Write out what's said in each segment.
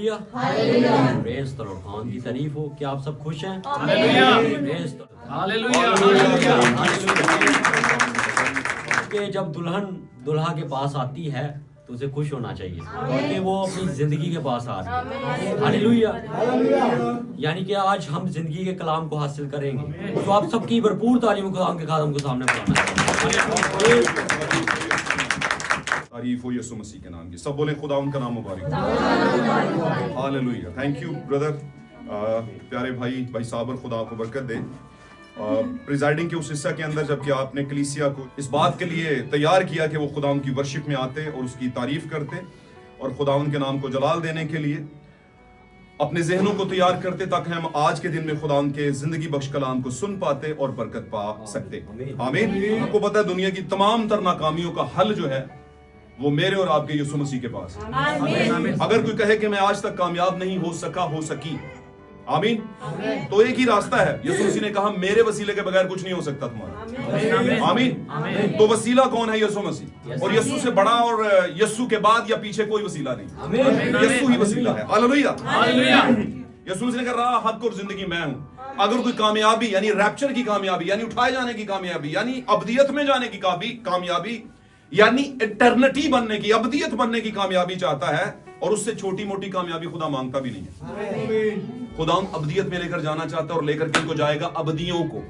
Hallelujah praise the Lord. खुदावंद की तारीफ हो। क्या आप सब खुश हैं? प्रेज द कि जब दुल्हन दुल्हा के पास आती है तो उसे खुश होना चाहिए क्योंकि वो अपनी जिंदगी के पास आ रही है। हालेलुया। यानी कि आज हम जिंदगी के कलाम को हासिल करेंगे, तो आप सबकी भरपूर तालीम खुदावंद के खादम के सामने पढ़ाना है। तारीफ हो यीशु मसीह के नाम की। सब बोले खुदावंद का नाम मुबारक हो। हालेलुया। Thank you brother. प्यारे भाई साबर, खुदा आपको बरकत दे। प्रिजाइडिंग के उस हिस्सा के अंदर जबकि आपने कलीसिया को इस बात के लिए तैयार किया कि वो खुदावंद की वर्शिप में आते और उसकी तारीफ करते और खुदावंद के नाम को जलाल देने के लिए अपने जहनों को तैयार करते ताकि हम आज के दिन में खुदावंद के जिंदगी बख्श कलाम को सुन पाते और बरकत पा सकते। आमीन। आपको पता है दुनिया की तमाम तर नाकामियों का हल जो है वो मेरे और आपके यीशु मसीह के पास है। अगर कोई कहे कि मैं आज तक कामयाब नहीं हो सकी, आमीन, तो एक ही रास्ता है। यीशु मसीह ने कहा मेरे वसीले के बगैर कुछ नहीं हो सकता तुम्हारा। आमीन। तो वसीला कौन है? यीशु मसीह। और यीशु से बड़ा और यीशु के बाद या पीछे कोई वसीला नहीं, यीशु ही वसीला है। हालेलुया। यीशु मसीह ने कहा राह, हक और जिंदगी मैं हूं। अगर कोई कामयाबी यानी रैप्चर की कामयाबी यानी उठाए जाने की कामयाबी यानी अब्दियत में जाने की कामयाबी यानी इटर्निटी बनने की, अब्दियत बनने की कामयाबी चाहता है, और उससे छोटी मोटी कामयाबी खुदा मांगता भी नहीं है। खुदा अब्दियत में लेकर जाना चाहता है और लेकर किनको जाएगा? अब्दियों को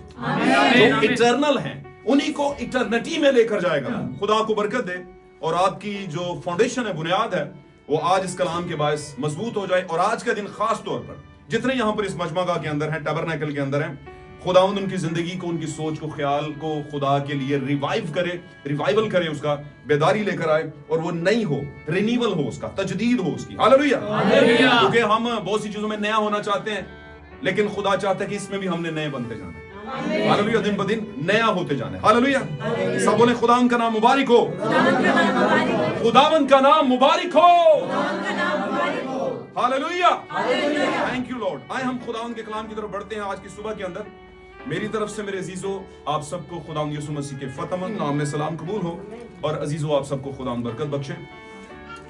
जो इटर्नल हैं, उन्हीं को इटर्निटी में लेकर जाएगा। खुदा को बरकत दे और आपकी जो फाउंडेशन है, बुनियाद है, वो आज इस कलाम के बायस मजबूत हो जाए। और आज का दिन खास तौर पर जितने यहां पर इस मजमा के अंदर हैं, टैबरनेकल के अंदर हैं, खुदावंद उनकी जिंदगी को, उनकी सोच को, ख्याल को खुदा के लिए रिवाइवल करे, उसका बेदारी लेकर आए और वो नई हो, रिन्यूअल हो, उसका तजदीद हो उसकी। हालेलुया। क्योंकि हम बहुत सी चीजों में नया होना चाहते हैं, लेकिन खुदा चाहता है कि इसमें भी हमने नए बनते जाना। हालेलुया। दिन ब दिन नया होते जाना। हालेलुया। सब बोले खुदावंद का नाम मुबारक हो। खुदावंद का नाम मुबारक हो। हालेलुया। Thank you Lord. आए हम खुदावंद के कलाम की तरफ बढ़ते हैं। आज की सुबह के अंदर मेरी तरफ से मेरे अजीजों आप सबको खुदावंद यीशु मसीह के फतमंद नाम में सलाम कबूल हो। और अजीजों आप सबको खुदावंद बरकत बख्शे।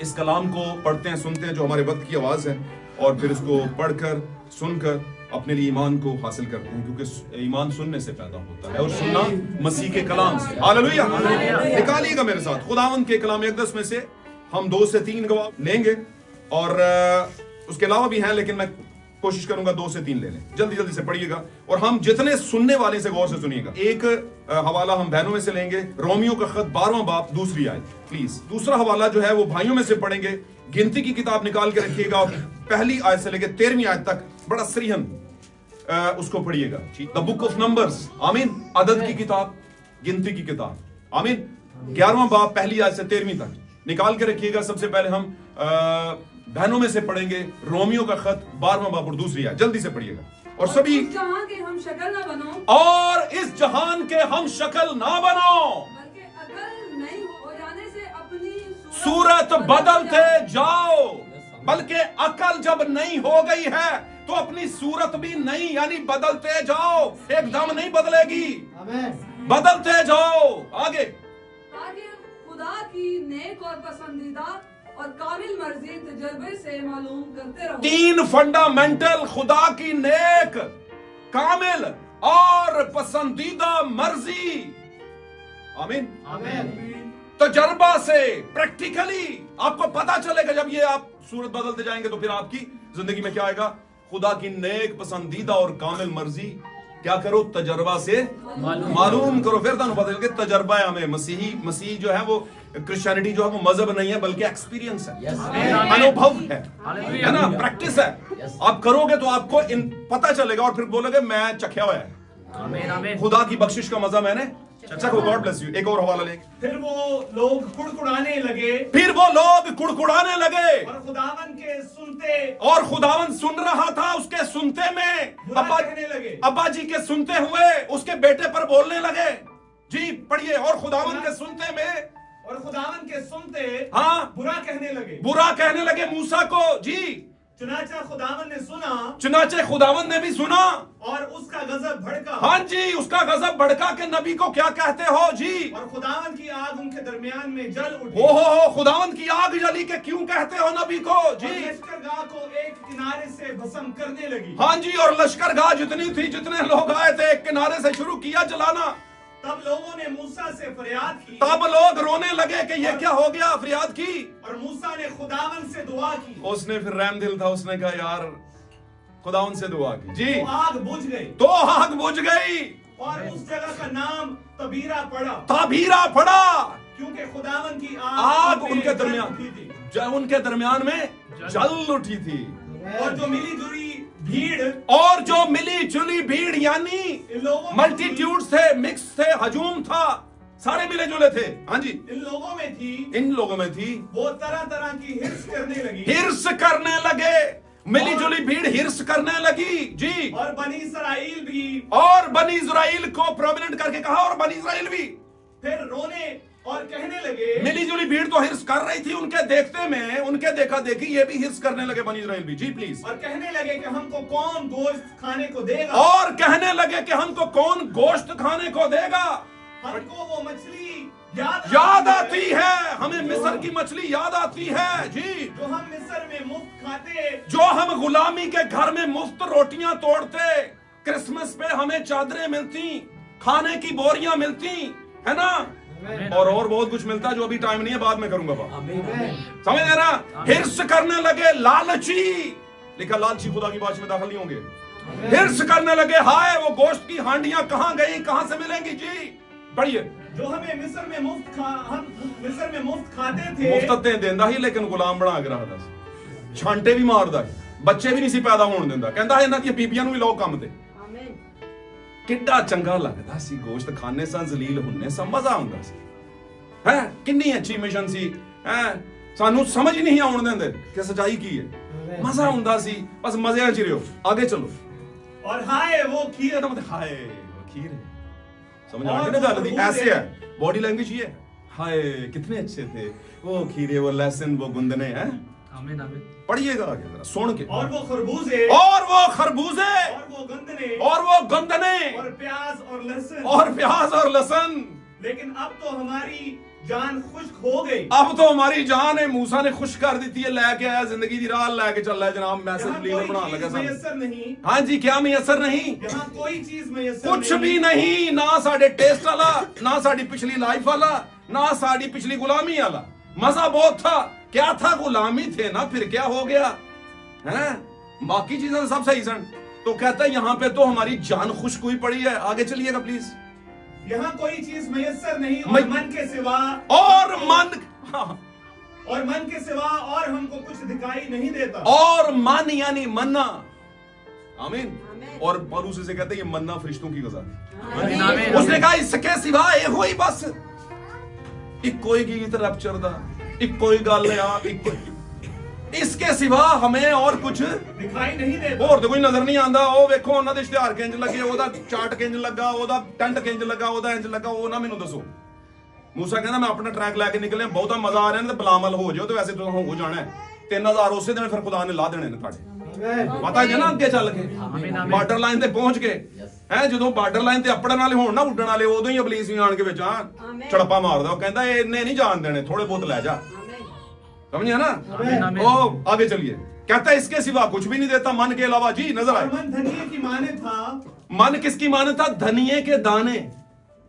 इस कलाम को पढ़ते हैं, सुनते हैं जो हमारे वक्त की आवाज है, और फिर इसको पढ़कर सुनकर अपने लिए ईमान को हासिल करते हैं, क्योंकि ईमान सुनने से पैदा होता है और सुनना मसीह के कलाम से। हालेलुया। निकालिएगा मेरे साथ खुदावंद के कलाम अक़दस में से हम 2 से 3 गवाह लेंगे, और उसके अलावा भी हैं, लेकिन मैं कोशिश करूंगा 2 से 3 ले लें। जल्दी से पढ़िएगा और हम जितने सुनने वाले से गौर से सुनिएगा। एक हवाला हम बहनों में से लेंगे, रोमियो का खत 12वां बाब 2री आयत प्लीज। दूसरा हवाला जो है वो भाइयों में से पढ़ेंगे। गिनती की किताब निकाल के रखिएगा, पहली आयत से लेकर 13वीं आयत तक बड़ा सरीहन उसको पढ़िएगा। द बुक ऑफ नंबर्स, आमीन, अदद की किताब, गिनती की किताब, आमीन, 11वां बाब पहली आयत से 13वीं तक निकाल के रखिएगा। सबसे पहले हम बहनों में से पढ़ेंगे रोमियो का खत 12वां बाब और 2री आयत। जल्दी से पढ़िएगा। और सभी इस जहान के हम शक्ल ना बनो, और इस जहान के हम शक्ल ना बनो, बल्कि अकल नई हो जाने से अपनी सूरत बदलते जाओ। बल्कि अकल जब नई हो गई है तो अपनी सूरत भी नई यानी बदलते जाओ। एकदम नहीं बदलेगी, बदलते जाओ। आगे, ताकि खुदा की नेक और पसंदीदा और कामिल मर्जी तजर्बे से मालूम करते रहो। 3 फंडामेंटल खुदा की नेक, कामिल और पसंदीदा मर्जी। आमीन। तजर्बा से, प्रैक्टिकली आपको पता चलेगा। जब ये आप सूरत बदलते जाएंगे तो फिर आपकी जिंदगी में क्या आएगा? खुदा की नेक, पसंदीदा और कामिल मर्जी क्या करो? तजर्बा से मालूम करो। फिर बदल के तजर्बा है हमें। मसीह जो है वो, क्रिश्चियनिटी जो है वो मजहब नहीं है बल्कि एक्सपीरियंस है, अनुभव है ना, प्रैक्टिस है। आप करोगे तो आपको पता चलेगा और फिर बोलोगे मैं चखा हुआ है। खुदा की बख्शिश का मजा मैंने चखा। God bless you. एक और हवाला लेंगे। फिर वो लोग कुड़कुड़ाने लगे और खुदावन सुन रहा था। उसके सुनते में अब्बा जी के सुनते हुए उसके बेटे पर बोलने लगे। जी पढ़िए। और खुदावन के सुनते में, और खुदावन के सुनते हाँ, बुरा कहने लगे मूसा को। जी चुनाचा खुदावन ने सुना चुनाचे खुदावन ने भी सुना और उसका गजब भड़का। हाँ जी, उसका गजब भड़का के नबी को क्या कहते हो जी। और खुदावन की आग उनके दरमियान में जल उठी। हो खुदावन की आग जली के क्यों कहते हो नबी को और जी। लश्करगाह को एक किनारे से भस्म करने लगी। हाँ जी, और लश्करगाह जितनी थी, जितने लोग आए थे, एक किनारे से शुरू किया जलाना। तब लोगों ने मूसा से फरियाद की। तब लोग रोने लगे कि ये क्या हो गया, फरियाद की। और मूसा ने खुदावन से दुआ की। उसने फिर रहम दिल था, उसने कहा यार खुदावन से दुआ की जी। तो आग बुझ गई। तो आग बुझ गई और उस जगह का नाम तबीरा पड़ा, ताबीरा पड़ा, क्योंकि खुदावन की आग में उनके जल दरमियान उठी थी। उनके दरमियान में जल उठी थी। और जो मिली जुली भीड़, और जो मिली जुली भीड़ यानी इन लोगों में मल्टीट्यूड थे, मिक्स थे, हजूम था, सारे मिले जुले थे। हाँ जी, इन लोगों में थी, इन लोगों में थी, वो तरह तरह की हिर्स करने लगी। हिर्स करने लगे, मिली जुली भीड़ हिर्स करने लगी जी। और बनी इसराइल भी, और बनी इजराइल को प्रोमिनेंट करके कहा, और बनी इजराइल भी फिर रोने और कहने लगे। मिली जुली भीड़ तो हिर्स कर रही थी, उनके देखते में, उनके देखा देखी ये भी हिर्स करने लगे, बनी इजराइल भी जी। प्लीज। और कहने लगे कि हमको कौन गोश्त खाने को देगा। और कहने लगे कि हमको कौन गोश्त खाने को देगा। हमको वो मछली याद आती है, हमें मिस्र की मछली याद आती है जी, जो हम मिस्र में मुफ्त खाते, जो हम गुलामी के घर में मुफ्त रोटियां तोड़ते, क्रिसमस पे हमें चादरें मिलती, खाने की बोरियां मिलती, है ना, और बहुत कुछ मिलता जो अभी टाइम नहीं है, बाद में करूंगा बात। समझ रहे ना। हिर्स करने लगे, लालची, लिखा लालची खुदा की बात में दाखिल नहीं होंगे। हिर्स करने लगे, हाय वो गोश्त की हांडियां कहां गई, कहां से मिलेंगी जी। पढ़िए। जो हमें मिस्र में हम मिस्र में मुफ्त खाते थे। मुफ्त देंदा ही, लेकिन गुलाम बना के रखदा सी, छांटे भी मारदा, बच्चे भी नहीं सी पैदा होण दिंदा, कहंदा इन्हां दी बीबियां नूं भी लाओ काम ते। किड्डा चंगा लगदा सी, गोश्त खाने सां, जलील हुन्ने सां, मजा आउंदा सी, है किन्नी अच्छी मिशन सी, है सानू समझ ही नहीं आउण दिंदे कि सच्चाई की है, मजा आउंदा सी, बस मजे च रहो, आगे चलो। और हाय वो खीर, हाय वो खीर है, समझ आ गई ना गल दी, ऐसे है बॉडी लैंग्वेज ये, हाय कितने अच्छे थे वो खीरे, वो लहसुन, वो गुंदने हैं। आमीन आमीन। पढ़िएगा आगे जरा सुन के। और वो खरबूजे, और वो खरबूजे, और वो गंदने, और वो गंदने, और प्याज और लहसुन, और प्याज और लहसुन। लेकिन अब तो हमारी जान खुश्क हो गई। अब तो हमारी जान है, मूसा ने खुश कर दी थी, लेके आया जिंदगी दी राह लेके चल रहा है जनाब, मैसेज लीडर बना लगा सब। मयसर नहीं। हाँ जी, क्या मयसर नहीं, यहाँ कोई चीज मयसर कुछ भी नहीं, ना साडे टेस्ट वाला, ना साडी पिछली लाइफ वाला, ना साडी पिछली गुलामी वाला। मजा बहुत था, क्या था, गुलामी थे ना, फिर क्या हो गया है, बाकी चीजें सब सही सन। तो कहता है यहाँ पे तो हमारी जान खुश्क हुई पड़ी है। आगे चलिएगा प्लीज। यहाँ कोई चीज मयसर नहीं, और मन के सिवा, और मन, हाँ, और मन के सिवा और हमको कुछ दिखाई नहीं देता। और मन यानी मन्ना, आमीन। और पौलुस से कहते हैं ये मन्ना फरिश्तों की गज़ा। उसने कहा इसके सिवा ये हुई बस इक्को ही गीत रैप्चर दा, इक्को ही गल आ, इसके सिवा हमें और कुछ दिखाई नहीं देता, और तो कोई नजर नहीं आंदा। ओ वेखो उन्हां दे इश्तिहार किंज लगे, ओदा चार्ट किंज लगा, ओदा टेंट किंज लगा, ओदा इंज लगा, ओ ना मैनू दसो। मूसा कहना मैं अपना ट्रैक लेके निकले, बहुता मजा आ रहा है, बलामल हो जाओ, तो वैसे तो हो जाना है 3000 उसे दिन फिर खुदा ने ला देने ने ਤੁਹਾਡੇ, पता है ना अगे चल के बार्डर लाइन ते पहुंच के, है ਜਦੋਂ ਬਾਰਡਰ ਲਾਈਨ ਤੇ ਆਪੜਨ ਵਾਲੇ ਹੋਣ ਨਾ, ਉੱਡਣ ਵਾਲੇ, ਉਦੋਂ ਹੀ ਅਬਲੀਸ ਵੀ ਆਣ ਕੇ ਵਿੱਚ ਆ ਛੜਪਾ ਮਾਰਦਾ, ਉਹ ਕਹਿੰਦਾ ਇਹਨੇ ਨਹੀਂ ਜਾਣ ਦੇਣੇ, ਥੋੜੇ ਬਹੁਤ ਲੈ ਜਾ, समझे ना। ओ आगे चलिए, कहता है इसके सिवा कुछ भी नहीं देता, मन के अलावा जी। नजर आए, मन धनिये की माने था। मन किसकी माने था, धनिये के दाने,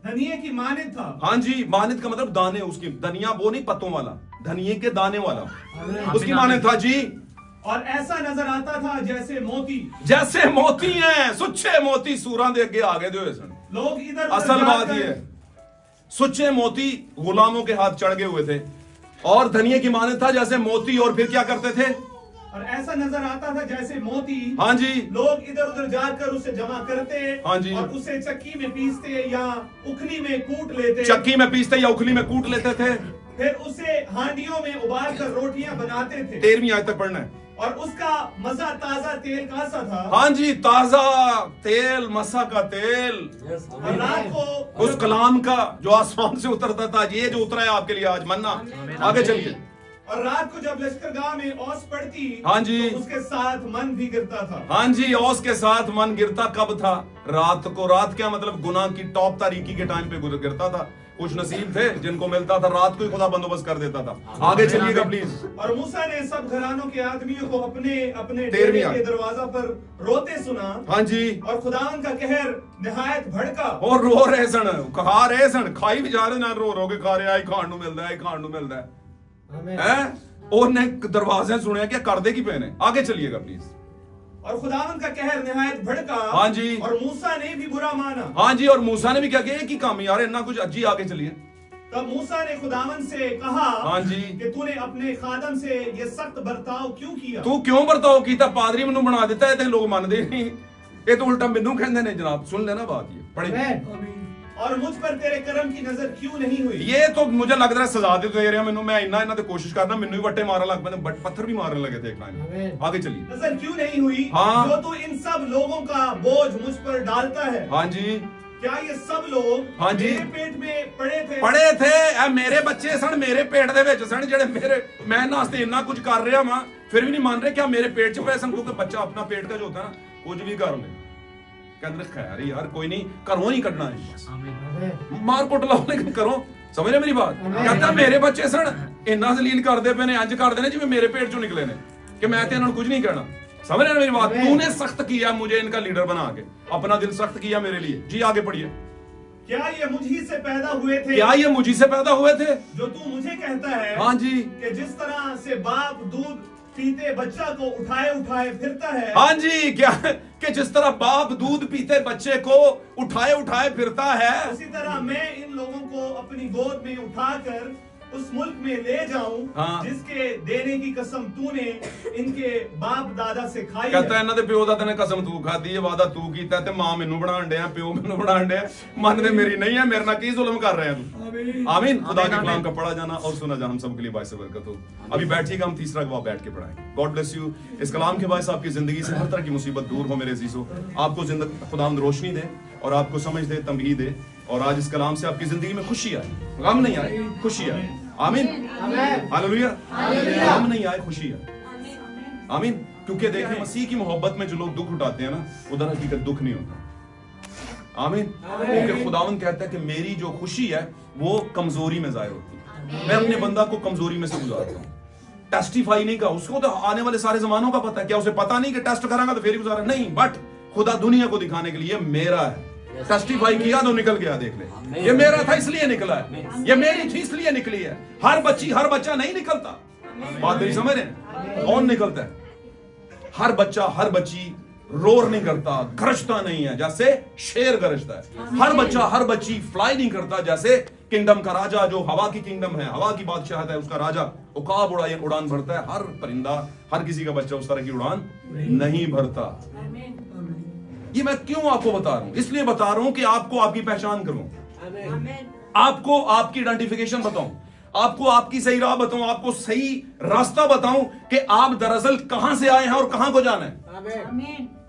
धनिये की माने था। हाँ जी, मानित का मतलब दाने, उसकी धनिया वो नहीं पत्तों वाला, धनिये के दाने वाला, उसकी माने था जी। और ऐसा नजर आता था जैसे मोती, जैसे मोती हैं, सुच्चे मोती सूरां दे अगे आगे दे हुए सन। लोग इधर असल बात ये है, सुच्चे मोती गुलामों के हाथ चढ़ गए हुए थे, और धनिये की माने था जैसे मोती, और फिर क्या करते थे, और ऐसा नजर आता था जैसे मोती। हाँ जी, लोग इधर उधर जाकर उसे जमा करते, हाँ जी, और उसे चक्की में पीसते या उखली में कूट लेते, चक्की में पीसते या उखली में कूट लेते थे, फिर उसे हांडियों में उबाल कर रोटियां बनाते थे। 13वीं आयत तक पढ़ना है। और उसका मजा ताजा तेल का सा था। हाँ जी, ताजा तेल, मसा का तेल, और रात को उस कलाम का जो आसमान से उतरता था, ये जो उतरा है आपके लिए आज मन्ना। आगे चलिए। और रात को जब लश्करगाह में औस पड़ती, हाँ जी। तो उसके साथ मन भी गिरता था। हाँ जी, औस के साथ मन गिरता कब था? रात को। रात क्या मतलब? गुनाह की टॉप तारीकी के टाइम पे गिरता था। कुछ नसीब थे जिनको मिलता था रात को ही खुदा बंदोबस्त कर देता था। आगे चलिएगा प्लीज। और मूसा ने सब घरानों के आदमियों को अपने अपने तेरहवीं डेरे आयत। के दरवाजा पर रोते सुना। हाँ जी। और खुदावन का कहर निहायत भड़का। और रो रहे सन, खा रहे सन, खाई भी जा रहे ना, रो रो के खा रहे, आई खाण नू मिलदा है, खाण नू मिलदा है। और ने दरवाजे सुने क्या कर देगी पहने। आगे चलिएगा प्लीज। और खुदावन का कहर निहायत भड़का। हाँ जी। और मूसा ने भी बुरा माना। हाँ जी, और मूसा ने भी क्या किया? कि काम यार इतना कुछ। जी आगे चलिए। तब मूसा ने खुदावन से कहा, हाँ जी, कि तूने अपने खादम से ये सख्त बर्ताव क्यों किया? तू क्यों बर्ताव किया? पादरी मैनू बना देता है, लोग मानते नहीं। ये तो उल्टा मैनू कहते हैं। जनाब सुन लेना बात, ये पढ़े। और मुझ पर तेरे कर्म की नजर क्यों नहीं हुई? ये तो मुझे लग रहा है सजा दे रहे हैं मैनू। मैं इन्ना इन्ना कोशिश करना, मैनू भी वट्टे मारन लग पे, पत्थर भी मारने लगे थे एक टाइम। आगे चलिए। नजर क्यों नहीं हुई? हाँ। जो तू इन सब लोगों का बोझ मुझ पर डालता है। हाँ जी। क्या ये सब लोग हाँ जी। मेरे पेट में पड़े थे? पड़े थे। ए मेरे बच्चे सन, मेरे पेट दे विच सन, जेड़े मेरे मैं इन्हां वास्ते इन्ना कुछ कर रहा वां, फिर भी नहीं मान रहे क्या मेरे पेट च पे सन? क्योंकि बच्चा अपना पेट का जो होता है ना, कुछ भी कर ले कहते खैर यार कोई नहीं, घरों नहीं कटना है, मार कुट लो, लेकिन करो। समझ रहे मेरी बात? कहता मेरे बच्चे सन इन्ना जलील करदे पे ने, अंज करदे ने जिवें मेरे पेट चों निकले ने, कि मैं ते इन्हां नूं कुछ नहीं कहना। समझ रहे मेरी बात? तूने सख्त किया मुझे इनका लीडर बना के, अपना दिल सख्त किया मेरे लिए। जी आगे पढ़िए। क्या ये मुझी से पैदा हुए थे? क्या ये मुझी से पैदा हुए थे? जो तू मुझे कहता है हाँ जी, कि जिस तरह से बाप दूध पीते बच्चा को उठाए उठाए फिरता है। हाँ जी, क्या कि जिस तरह बाप दूध पीते बच्चे को उठाए उठाए फिरता है, उसी तरह मैं इन लोगों को अपनी गोद में उठाकर उस मुल्क में ले जाऊं, हाँ। जिसके देने की कसम तूने इनके बाप दादा से खाई कहता है है। इन्हां दे प्यो दादा ने कसम तू खादी है, वादा तू कीता ते मां मैनू बनाण डे, प्यो मैनू बनाण डे, मनदे मेरी नहीं है, मेरे नाल की जुल्म कर रहे हैं तू। आमीन। खुदा के कलाम का पढ़ा जाना और सुना जाना हम सब के लिए बायस बरकत हो। अभी बैठिएगा, हम तीसरा गवाह बैठ के पढ़ाएंगे। God bless you. इस कलाम के बायस आपकी जिंदगी से हर तरह की मुसीबत दूर हो मेरे अजीजों, आपको खुदावंद रोशनी दे और आपको समझ दे, तंबीह दे, और आज इस कलाम से आपकी जिंदगी में खुशी आए, गम नहीं आए, खुशी आए। आमीन, हालेलुया। गम नहीं आए, खुशी आए। आमीन। क्योंकि देखें मसीह की मोहब्बत में जो लोग दुख उठाते हैं ना, उधर हकीकत दुख नहीं होता। आमीन। क्योंकि खुदावंद कहता है कि मेरी जो खुशी है वो कमजोरी में जाहिर होती है। मैं अपने बंदा को कमजोरी में से गुजारता हूँ। टेस्टिफाई नहीं का, उसको तो आने वाले सारे जमानों का पता है। क्या उसे पता नहीं कि टेस्ट करांगा तो फिर ही गुजारा? नहीं, बट खुदा दुनिया को दिखाने के लिए मेरा है। टेस्टिफाई किया तो निकल गया, देख ले, ये मेरा था इसलिए निकला है, ये मेरी थी इसलिए निकली है। हर बच्ची हर बच्चा नहीं निकलता। बात नहीं समझ रहे? कौन निकलता है? हर बच्चा हर बच्ची रोर नहीं करता, गरजता नहीं है जैसे शेर गरजता है। हर बच्चा हर बच्ची फ्लाई नहीं करता जैसे किंगडम का राजा, जो हवा की किंगडम है, हवा की बादशाहत है, उसका राजा उकाब उड़ान भरता है। हर परिंदा, हर किसी का बच्चा उस तरह की उड़ान नहीं भरता। ये मैं क्यों आपको बता रहा हूं? इसलिए बता रहा हूं कि आपको आपकी पहचान करूं, आपको आपकी आइडेंटिफिकेशन बताऊं, आपको आपकी सही राह बताऊं, आपको सही रास्ता बताऊं कि आप दरअसल कहां से आए हैं और कहां को जाना है।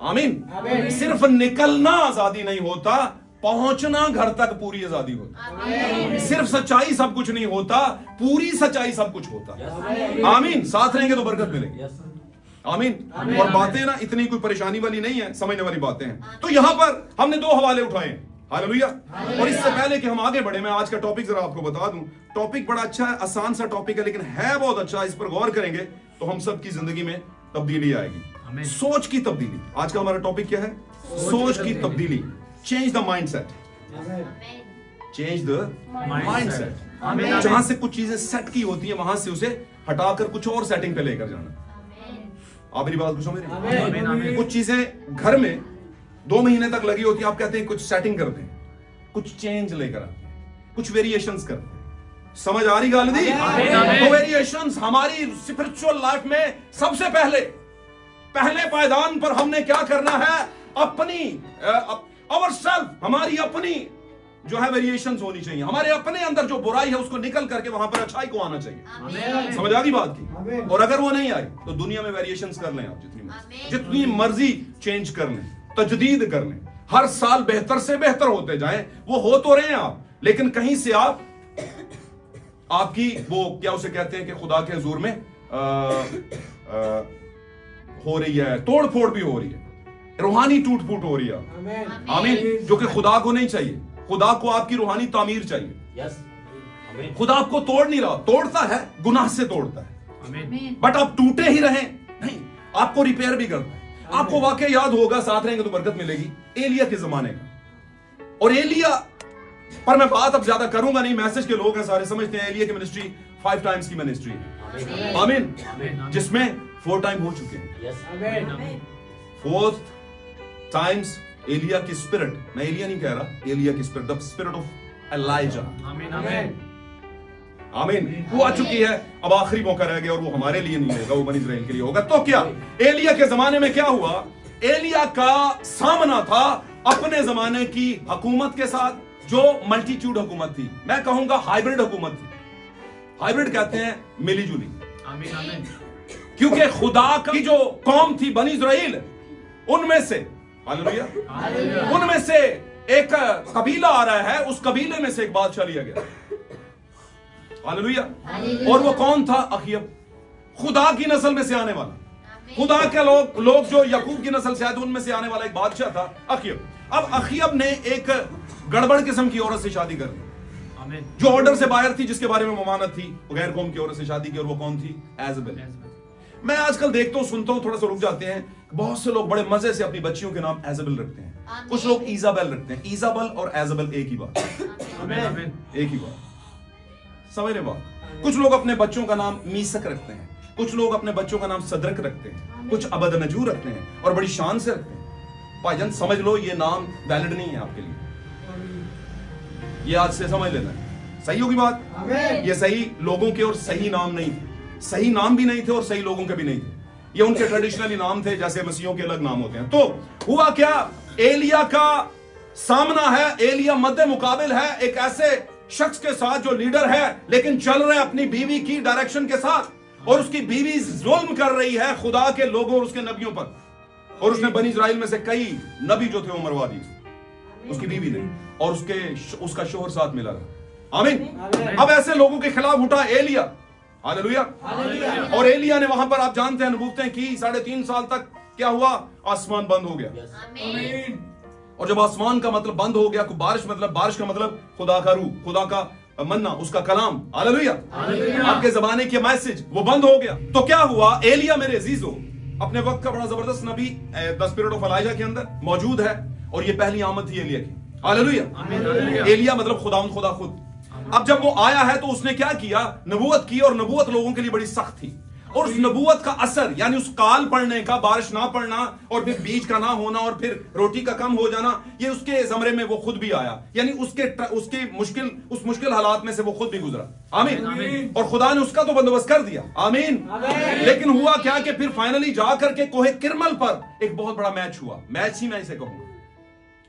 आमीन। सिर्फ निकलना आजादी नहीं होता, पहुंचना घर तक पूरी आजादी होती। सिर्फ सच्चाई सब कुछ नहीं होता, पूरी सच्चाई सब कुछ होता। आमीन। साथ रहेंगे तो बरकत मिलेगी। आमीन। और बातें ना इतनी कोई परेशानी वाली नहीं है, समझने वाली बातें हैं। तो यहां पर हमने दो हवाले उठाए, हालेलुया। और इससे पहले कि हम आगे बढ़े, मैं आज का टॉपिक जरा आपको बता दूं। टॉपिक बड़ा अच्छा है, आसान सा टॉपिक है, लेकिन है बहुत अच्छा। इस पर गौर करेंगे तो हम सब की जिंदगी में तब्दीली आएगी। सोच की तब्दीली। आज का हमारा टॉपिक क्या है? सोच की तब्दीली। Change the mindset. Change the mindset. जहां से कुछ चीजें सेट की होती है, वहां से उसे हटाकर कुछ और सेटिंग पे लेकर जाना। आप मेरी बात को समझ रहे हैं? कुछ चीजें घर में 2 महीने तक लगी होती है, आप कहते हैं कुछ सेटिंग करते हैं, कुछ चेंज लेकर आते हैं, कुछ वेरिएशंस करते हैं। समझ आ रही गाल दी? तो वेरिएशंस हमारी स्पिरिचुअल लाइफ में सबसे पहले पायदान पर हमने क्या करना है? अपनी अवर सेल्फ, हमारी अपनी जो है वेरिएशंस होनी चाहिए। हमारे अपने अंदर जो बुराई है उसको निकल करके वहां पर अच्छाई को आना चाहिए। समझ आ गई बात की? और अगर वो नहीं आई तो दुनिया में वेरिएशंस कर लें आप, जितनी मर्जी चेंज कर लें, तजदीद कर लें, हर साल बेहतर से बेहतर होते जाएं। वो हो तो रहे हैं आप, लेकिन कहीं से आप आपकी वो क्या उसे कहते हैं कि खुदा के हुजूर में हो रही है, तोड़ फोड़ भी हो रही है, रूहानी टूट फूट हो रही है। आमीन। जो कि खुदा को नहीं चाहिए। खुदा को आपकी रूहानी तामीर चाहिए। खुदा आपको तोड़ नहीं रहा, तोड़ता है, गुनाह से तोड़ता है, बट आप टूटे ही रहें नहीं, आपको रिपेयर भी करता है। आपको वाकई याद होगा, साथ रहेंगे तो बरकत मिलेगी, एलिया के जमाने का। और एलिया पर मैं बात अब ज्यादा करूंगा नहीं, मैसेज के लोग हैं सारे, समझते हैं एलिया की मिनिस्ट्री 5 टाइम्स की मिनिस्ट्री है। आमीन। जिसमें 4 टाइम हो चुके हैं। 4th टाइम्स एलिया की स्पिरिट, मैं एलिया नहीं कह रहा, एलिया की spirit, the spirit of Elijah, आमीन, वो आ चुकी है। अब आखिरी मौका रह गया और वो हमारे लिए नहीं होगा, वो बनी इस्राएल के लिए होगा। तो क्या एलिया के जमाने में क्या हुआ? एलिया का सामना था अपने जमाने की हुकूमत के साथ, जो मल्टीट्यूड हुकूमत थी, मैं कहूंगा हाइब्रिड हुकूमत थी। हाइब्रिड कहते हैं मिली जुली, क्योंकि खुदा की जो कौम थी बनी इस्राएल, उनमें से हालेलुया, उनमें से एक कबीला आ रहा है, उस कबीले में से एक बादशाह लिया गया, हालेलुया। और वो कौन था? अखियब, खुदा की नस्ल में से आने वाला, खुदा के लोग जो यकूब की नस्ल से आए थे, उनमें से आने वाला एक बादशाह था अखियब। अब अखियब ने एक गड़बड़ किस्म की औरत से शादी कर ली, जो ऑर्डर से बाहर थी, जिसके बारे में ममानत थी, गैर कौम की औरत से शादी की, और वो कौन थी? एजेबेल। मैं आजकल देखता हूं, सुनता हूं, थोड़ा सा रुक जाते हैं, बहुत से लोग बड़े मजे से अपनी बच्चियों के नाम एजेबेल रखते हैं, कुछ लोग इजाबेल रखते हैं। इजाबेल और एजेबेल एक ही बात, एक ही बात, समझ रहे बात? कुछ लोग अपने बच्चों का नाम मीसक रखते हैं, कुछ लोग अपने बच्चों का नाम सदरक रखते हैं, कुछ अबदनजू रखते हैं और बड़ी शान से रखते हैं। भाईजान समझ लो, ये नाम वैलिड नहीं है आपके लिए, ये आज से समझ लेना है। सही होगी बात? ये सही लोगों के और सही नाम नहीं थे, सही नाम भी नहीं थे और सही लोगों के भी नहीं थे, ये उनके ट्रेडिशनली नाम थे, जैसे मसीहों के अलग नाम होते हैं। तो हुआ क्या? एलिया का सामना है, एलिया मद्दे मुकाबिल है एक ऐसे शख्स के साथ जो लीडर है, लेकिन चल रहे अपनी बीवी की डायरेक्शन के साथ, और उसकी बीवी जुल्म कर रही है खुदा के लोगों और उसके नबियों पर, और उसने बनी इस्राएल में से कई नबी जो थे वो मरवा दिए उसकी बीवी ने, और उसका शोहर साथ मिला रहा। आमीन। अब ऐसे लोगों के खिलाफ उठा एलिया, हालेलुया। और एलिया ने वहां पर, आप जानते हैं, नबूवतें की। 3.5 साल तक क्या हुआ? आसमान बंद हो गया। और जब आसमान का मतलब बंद हो गया, बारिश का मतलब खुदा का रूह, खुदा का मन्ना, उसका कलाम, हालेलुया, आपके जमाने के मैसेज, वो बंद हो गया। तो क्या हुआ? एलिया मेरे अजीजों अपने वक्त का बड़ा जबरदस्त नबी, द स्पिरिट ऑफ एलाइजा के अंदर मौजूद है, और ये पहली आमद थी एलिया की, हालेलुया। एलिया मतलब खुदा खुद। अब जब वो आया है तो उसने क्या किया? नबूवत की, और नबूवत लोगों के लिए बड़ी सख्त थी, और उस नबूवत का असर, यानी उस काल पड़ने का, बारिश ना पड़ना, और फिर बीज का ना होना, और फिर रोटी का कम हो जाना, ये उसके ज़मरे में वो खुद भी आया, यानी उसके मुश्किल हालात में से वो खुद भी गुजरा। आमीन। और खुदा ने उसका तो बंदोबस्त कर दिया। आमीन। लेकिन हुआ क्या कि फिर फाइनली जाकर के कोहे किरमल पर एक बहुत बड़ा मैच हुआ। मैच ही मैं इसे कहूंगा,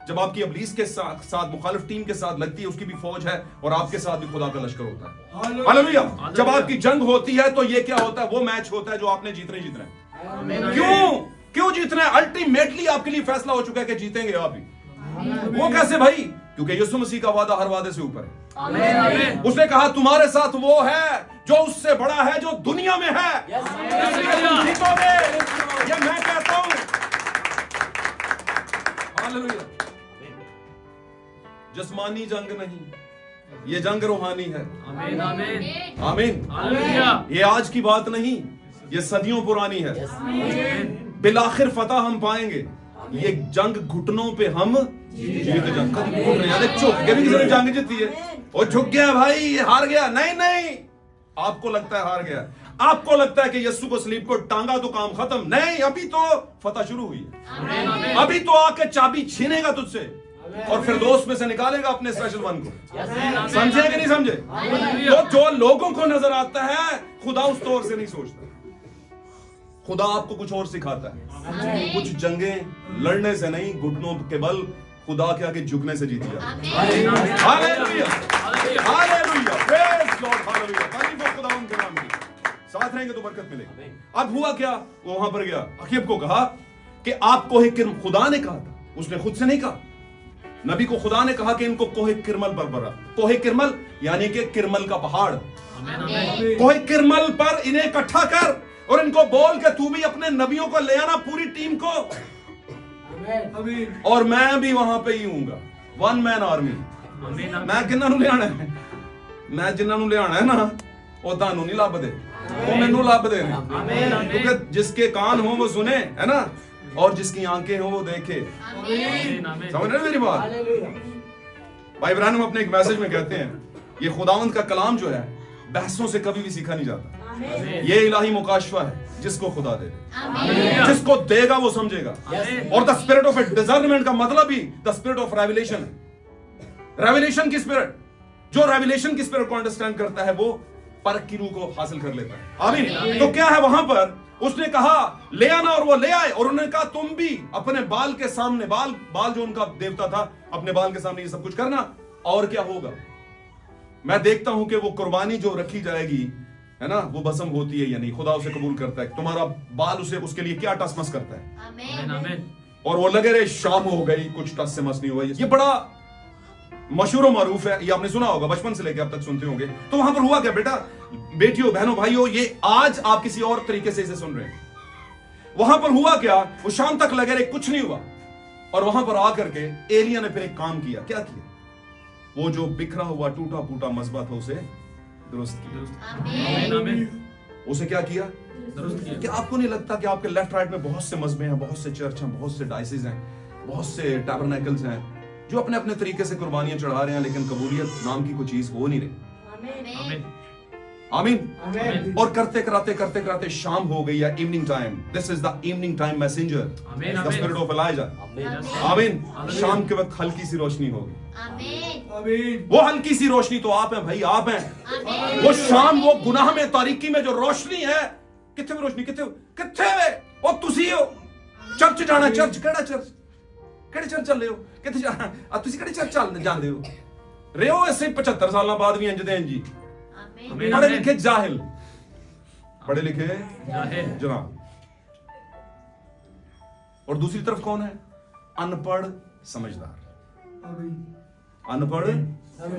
जब आपकी अबलीस के साथ मुखालिफ टीम के साथ लगती है, उसकी भी फौज है, और आपके साथ भी खुदा का लश्कर होता है, हालेलुया। जब आपकी जंग होती है तो ये क्या होता है? वो मैच होता है जो आपने जीतना है। क्यों जीतना है? अल्टीमेटली आपके लिए फैसला हो चुका है कि जीतेंगे आप ही। वो कैसे भाई? क्योंकि यीशु मसीह का वादा हर वादे से ऊपर है। उसने कहा तुम्हारे साथ वो है जो उससे बड़ा है, जो दुनिया में है, जीतोगे, ये मैं कहता हूं, हालेलुया। जिस्मानी जंग नहीं, ये जंग रूहानी है। आमीन, आमीन, आमीन। ये आज की बात नहीं, ये सदियों पुरानी है। बिलाखिर फतह हम पाएंगे। ये जंग घुटनों पे हम जीत जंग झुक के भी किसी ने जंग जीती है, और झुक गया भाई, ये हार गया। नहीं, आपको लगता है हार गया, आपको लगता है कि यीशु को सलीब को टांगा तो काम खत्म। नहीं, अभी तो फतह शुरू हुई है। अभी तो आके चाबी छीनेगा तुझसे, और फिर दोस्त में से निकालेगा अपने स्पेशल वन को। समझे कि नहीं समझे? तो जो लोगों को नजर आता है, खुदा उस तौर से नहीं सोचता। खुदा आपको कुछ और सिखाता है। कुछ जंगें लड़ने से नहीं, घुटनों के बल खुदा के आगे झुकने से जीती जाती है। Hallelujah, hallelujah, praise Lord, hallelujah. तारीफ हो खुदा उनके नाम की। साथ रहेंगे तो बरकत मिलेगी। अब हुआ क्या? वो वहां पर गया, अखीब को कहा कि आपको खुदा ने कहा था, उसने खुद से नहीं कहा। नबी को खुदा ने कहा कि इनको कोहे किरमल पर बरा, कोहे किरमल यानी कि किरमल का पहाड़, कोहे किरमल पर इन्हें इकट्ठा कर और इनको बोल के तू भी अपने नबियों को ले आना, पूरी टीम को, और मैं भी वहां पे ही हूंगा, वन मैन आर्मी। मैं किन्ना नु ले आना है, मैं जिन्ना नु ले आना है ना वो तानू नहीं लभदे, वो मैनू लभदे ने, क्योंकि जिसके कान हो वो सुने, है ना, और जिसकी आंखें हो वो देखे। समझ रहे मेरी बात? भाई ब्रैनम अपने एक मैसेज में कहते हैं ये खुदावंद का कलाम जो है बहसों से कभी भी सीखा नहीं जाता, ये इलाही मुकाशवा है जिसको खुदा दे, जिसको देगा वो समझेगा। और द स्पिरिट ऑफ डिसर्नमेंट का मतलब ही द स्पिरिट ऑफ रेवलेशन है। रेवलेशन की स्पिरिट, जो रेवलेशन की स्पिरिट को अंडरस्टैंड करता है वो परख की रूह को हासिल कर लेता है। आमीन। तो क्या है वहां पर उसने कहा ले आना, और वो ले आए, और उन्होंने कहा तुम भी अपने बाल के सामने, बाल जो उनका देवता था, अपने बाल के सामने ये सब कुछ करना। और क्या होगा? मैं देखता हूं कि वो कुर्बानी जो रखी जाएगी, है ना, वो भस्म होती है या नहीं, खुदा उसे कबूल करता है। तुम्हारा बाल उसे उसके लिए क्या टसमस करता है? आमीन। और वो लगे रहे शाम हो गई, कुछ टस से मस नहीं हुआ। ये बड़ा मशहूर और मारूफ है, ये आपने सुना होगा, बचपन से लेकर अब तक सुनते होंगे। तो वहां पर हुआ क्या बेटा, बेटियों, बहनों, भाइयों, ये आज आप किसी और तरीके से इसे सुन रहे हैं। वहां पर हुआ क्या, वो शाम तक लगे रहे, कुछ नहीं हुआ। और वहां पर आकर के एलिया ने फिर एक काम किया। क्या किया? वो जो बिखरा हुआ टूटा फूटा मस्बा था उसे दुरुस्त किया। उसे क्या किया? दुरुस्त किया। क्या आपको नहीं लगता कि आपके लेफ्ट राइट में बहुत से मस्बे हैं, बहुत से चर्च हैं, बहुत से डायसिस हैं, बहुत से टैबरनेकल्स हैं जो अपने अपने तरीके से कुर्बानियां चढ़ा रहे हैं, लेकिन कबूलियत नाम की कोई चीज हो नहीं रही। आमीन। और करते कराते शाम हो गई है, evening time. This is the evening time messenger, the spirit of Elijah. आमीन। शाम के वक्त हल्की सी रोशनी होगी। आमीन। वो हल्की सी रोशनी तो आप हैं भाई, आप हैं। वो शाम, वो गुनाह में, तारीकी में जो रोशनी है, किथे रोशनी, किथे वो तुसी हो। चर्च जाना, चर्च केड़ा चर्च, केड़े चर्च चल रहे हो, किथे जाना, तुसी केड़े चर्च चल जांदे हो रहे हो? ऐसे 75 साल बाद भी इंजदे हैं जी। पढ़े लिखे जाहिल, पढ़े लिखे जनाब। और दूसरी तरफ कौन है? अनपढ़ समझदार। अनपढ़,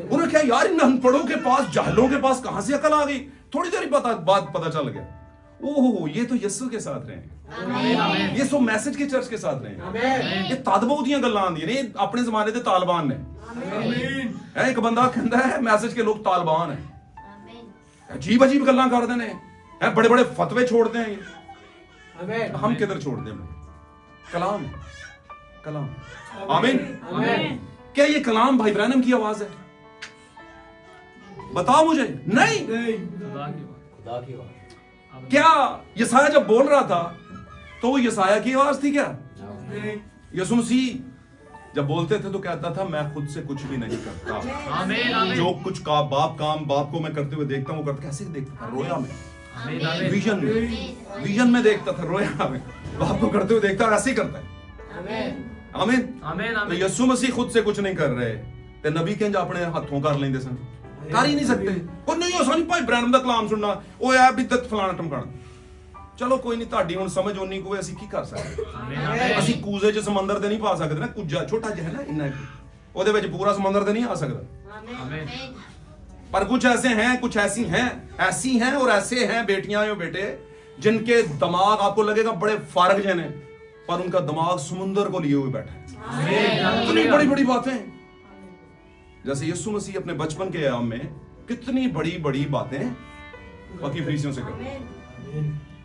उन्हें क्या यार, इन अनपढ़ों के पास, जाहिलों के पास कहां से अकल आ गई? थोड़ी देर बाद पता चल गया, ओहो ये तो यीशु के साथ रहे, ये सो मैसेज के चर्च के साथ रहे, ये तादबो दियां गल्लां आंदियां ने, अपने जमाने दे तालिबान ने। एक बंदा कहता है मैसेज के लोग तालिबान है, अजीब अजीब गल्लां करते हैं, बड़े बड़े फतवे छोड़ते हैं। हम किधर छोड़ते हैं? कलाम, कलाम। आमीन। क्या ये कलाम भाई ब्रैनम की आवाज है? बताओ मुझे। नहीं, खुदा की आवाज। क्या यसाया जब बोल रहा था तो वो यसाया की आवाज थी क्या? यीशु मसीह जब बोलते थे तो कहता था मैं खुद से कुछ भी नहीं करता, जो कुछ का बाप को मैं करते हुए देखता हूँ, करता। कैसे देखता था? रोया में, विजन में देखता था, रोया में बाप को करते हुए देखता, ऐसे ही करता है। आमीन। तो यीशु मसीह खुद से कुछ नहीं कर रहे ते नबी कहंज अपने हाथों कर लेंदे सन, कर ही नहीं सकते। कोई नहीं हो सानी भाई ब्रैनम दा कलाम सुनना, ओ ऐ बिदत फलाना टमकाना। चलो कोई नहीं, ਤੁਹਾਡੀ ਹੁਣ ਸਮਝ ਹੋਣੀ ਕੋਈ, ਅਸੀਂ ਕੀ ਕਰ ਸਕਦੇ? ਅਸੀਂ ਕੂਜ਼ੇ 'ਚ ਸਮੁੰਦਰ ਤੇ ਨਹੀਂ ਪਾ ਸਕਦੇ ਨਾ, ਕੁੱਜਾ ਛੋਟਾ ਜਿਹਾ ਹੈ ਨਾ, ਇੰਨਾ ਉਹਦੇ ਵਿੱਚ ਪੂਰਾ ਸਮੁੰਦਰ ਤੇ नहीं आ सकता। आमीन। पर कुछ ऐसे हैं, कुछ ऐसी हैं और ऐसे हैं बेटियां और बेटे जिनके दिमाग आपको लगेगा बड़े फारग जने, पर उनका दिमाग समुंदर को लिए हुए बैठा है। इतनी बड़ी बड़ी बातें, जैसे यीशु मसीह अपने बचपन के अयाम में कितनी बड़ी बड़ी बातें बाकी फरीसियों से करते।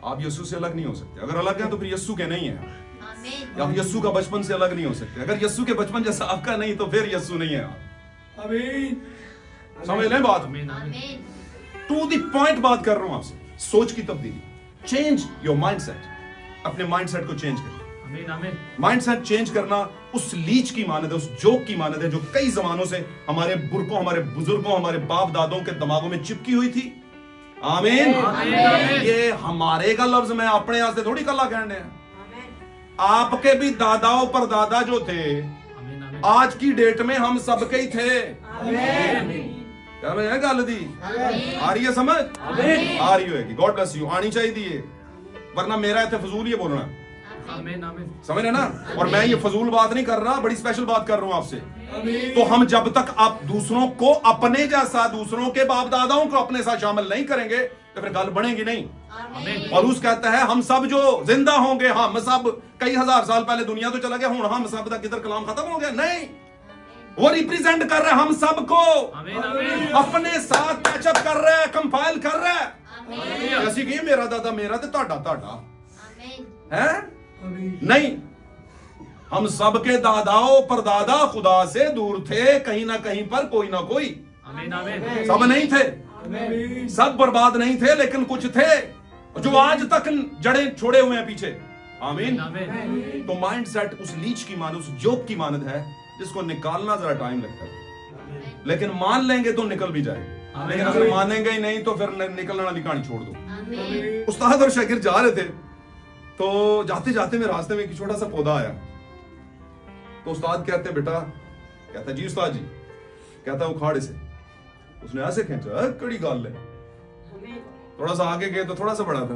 आप यीशु से अलग नहीं हो सकते। अगर अलग हैं तो फिर यीशु के नहीं है। आप यीशु का बचपन से अलग नहीं हो सकते। अगर यीशु के बचपन जैसा आपका नहीं तो फिर यीशु नहीं है आप। आमीन। समझ लें बात? टू द पॉइंट बात कर रहा हूं आपसे। सोच की तब्दीली, चेंज योर माइंडसेट। अपने माइंडसेट को चेंज करें। माइंडसेट चेंज करना उस लीच की मानद है, उस जोक की मानद है जो कई जमानों से हमारे बुरकों, हमारे बुजुर्गों, हमारे बाप दादों के दिमागों में चिपकी हुई थी। आमीन। ये हमारे का लफ्ज मैं अपने यहाँ से थोड़ी कला कहने हैं। आपके भी दादाओं पर दादा जो थे, आज की डेट में हम सबके ही थे। क्या मैं गल दी आ रही है समझ? आ रही होगी। God bless you. आनी चाहिए, वरना मेरा इतने फजूल ही बोलना। आमीन आमीन समझ रहे ना। और मैं ये फजूल बात नहीं कर रहा, बड़ी स्पेशल बात कर रहा हूं आपसे। तो हम जब तक आप दूसरों को अपने जैसा, दूसरों के बाप दादाओं को अपने साथ शामिल नहीं करेंगे तो फिर गल बनेगी नहीं। पौलुस कहता है हम सब जो जिंदा होंगे, हम सब कई हजार साल पहले दुनिया तो चला गया, हूं हम सब दा किधर कलाम खत्म हो गया? नहीं, वो रिप्रेजेंट कर रहा है हम सबको, अपने साथ पैचअप कर रहा है, कंपाइल कर रहा है। जैसे कि मेरा दादा मेरा ते ताड़ा ताड़ा है नहीं, हम सबके दादाओं परदादा खुदा से दूर थे, कहीं ना कहीं पर कोई ना कोई। सब नहीं थे, सब बर्बाद नहीं थे, लेकिन कुछ थे जो आज तक जड़े छोड़े हुए हैं पीछे। आमीन। तो माइंड सेट उस लीच की मानद, उस जोक की मानद है जिसको निकालना जरा टाइम लगता है, लेकिन मान लेंगे तो निकल भी जाएगा। लेकिन अगर मानेंगे ही नहीं तो फिर निकलने वाली कहानी छोड़ दो। उस्ताद और शागिर्द जा रहे थे, तो जाते जाते में रास्ते में एक छोटा सा पौधा आया। तो उस्ताद कहते बेटा, कहता जी उस्ताद जी, कहता उखाड़ इसे। उसने ऐसे खींचा, कड़ी गाल ले। थोड़ा सा आगे गए तो थोड़ा सा बड़ा था।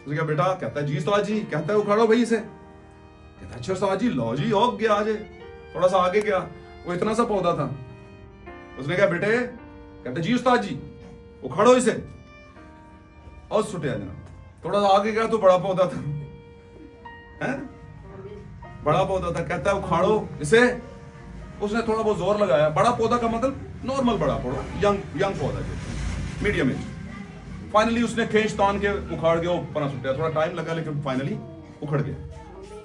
उसने कहा बेटा, कहता जी उस्ताद जी, कहता है उखाड़ो भाई इसे। कहता अच्छा उस्ताद जी, लो जी हो गया। आज थोड़ा सा आगे गया, वो इतना सा पौधा था। उसने कहा बेटे, कहता जी उस्ताद जी, उखाड़ो इसे। और छुटे जना। थोड़ा सा आगे गया तो बड़ा पौधा था, है बड़ा पौधा था। कहता है उखाड़ो इसे। उसने थोड़ा बहुत जोर लगाया। बड़ा पौधा का मतलब नॉर्मल बड़ा पौधा, यंग पौधा जो मीडियम एज। फाइनली उसने खींच तान के उखाड़ के ऊपर छुटा। थोड़ा टाइम लगा लेकिन फाइनली उखड़ गया।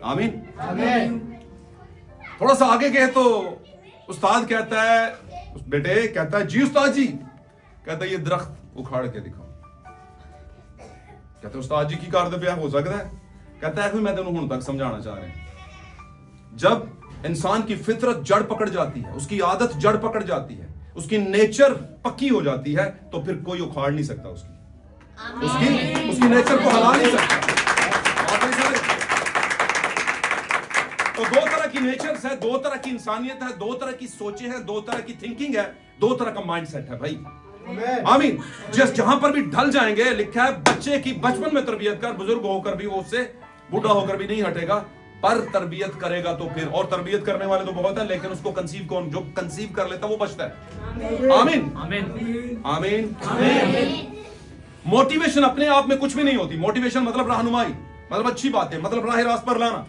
आमीन आमीन। थोड़ा सा आगे गए तो उस्ताद कहता है बेटे, कहता है जी उस्ताद जी, कहता है ये दरख्त उखाड़ के दिखाओ। कहते उस्ताद जी की कर दे हो सकता है? कहता है मैं तेनों हुण तक समझाना चाह रहा हूं। जब इंसान की फितरत जड़ पकड़ जाती है, उसकी आदत जड़ पकड़ जाती है, उसकी नेचर पक्की हो जाती है, तो फिर कोई उखाड़ नहीं सकता उसकी नेचर को हिला नहीं सकता। तो दो तरह की नेचर्स है, दो तरह की इंसानियत है, दो तरह की सोचे हैं, दो तरह की थिंकिंग है, दो तरह का माइंड सेट है भाई। आमीन। जिस जहां पर भी ढल जाएंगे, लिखा है बच्चे की बचपन में तरबियत कर, बुजुर्ग होकर भी वो उससे बूढ़ा होकर भी नहीं हटेगा, पर तरबियत करेगा तो फिर। और तरबियत करने वाले तो बहुत है, लेकिन उसको कंसीव कौन, जो कंसीव कर लेता वो बचता है। आमीन आमीन आमीन। मोटिवेशन अपने आप में कुछ भी नहीं होती। मोटिवेशन मतलब रहनुमाई, मतलब अच्छी बातें, मतलब राह रास्त पर लाना।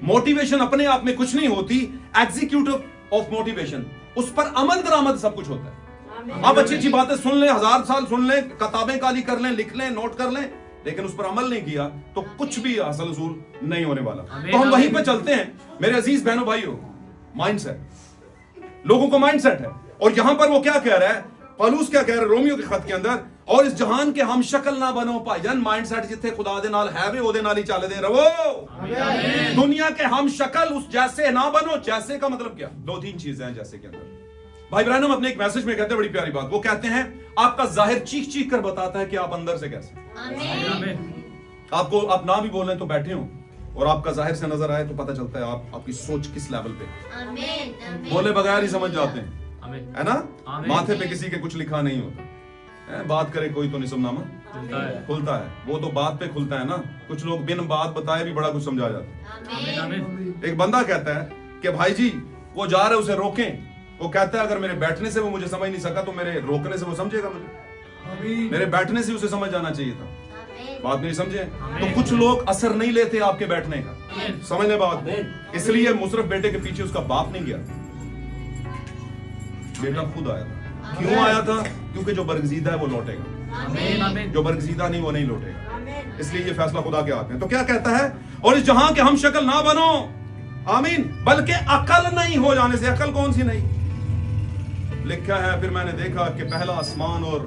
मोटिवेशन अपने आप में कुछ नहीं होती। एग्जीक्यूटिव ऑफ मोटिवेशन, उस पर अमल दरामद सब कुछ होता है। आप अच्छी अच्छी बातें सुन लें, 1000 साल सुन लें, किताबें काली कर लें, लिख लें, नोट कर लें, लेकिन उस पर अमल नहीं किया तो कुछ भी हासिल हुसूल नहीं होने वाला। तो हम वहीं पे चलते हैं मेरे अजीज बहनों भाइयों। माइंडसेट, लोगों को माइंडसेट है। और यहां पर वो क्या कह रहा है, पौलुस क्या कह रहा है रोमियो के खत के अंदर, और इस जहान के हम शक्ल ना बनो भाईजान। माइंडसेट जिथे खुदा दे नाल है वे ओदे नाल ही चलदे रहो। दुनिया के हम शक्ल उस जैसे ना बनो। जैसे का मतलब क्या, दो तीन चीजें हैं जैसे के अंदर। भाई ब्रायन अपने एक मैसेज में कहते हैं बड़ी प्यारी बात। वो कहते हैं आपका जाहिर चीख चीख कर बताता है कि आप अंदर से कैसे। आपको आप ना भी बोलें तो बैठे हो, और आपका जाहिर से नजर आए तो पता चलता है आपकी सोच किस लेवल पे। बोले बगैर ही समझ जाते हैं, है ना। माथे पे किसी के कुछ लिखा नहीं होता, बात करे कोई तो निसमनामा खुलता है। वो तो बात पे खुलता है ना। कुछ लोग बिन बात बताए भी बड़ा कुछ समझा जाता है। एक बंदा कहता है कि भाई जी वो जा रहे उसे रोकें। वो कहता है अगर मेरे बैठने से वो मुझे समझ नहीं सका तो मेरे रोकने से वो समझेगा मुझे। मेरे बैठने से उसे समझ जाना चाहिए था, बात नहीं समझे। तो कुछ लोग असर नहीं लेते आपके बैठने का, समझने बात। इसलिए मुशर्रफ बेटे के पीछे उसका बाप नहीं गया, बेटा खुद आया था। क्यों आया था? क्योंकि जो बरगजीदा है वो लौटेगा, जो बरगजीदा नहीं वो नहीं लौटेगा। इसलिए ये फैसला खुदा के हाथ में। तो क्या कहता है, और इस जहां के हम शक्ल ना बनो, आमीन, बल्कि अकल नहीं हो जाने से। अकल कौन सी नहीं? लिखा है फिर मैंने देखा कि पहला आसमान और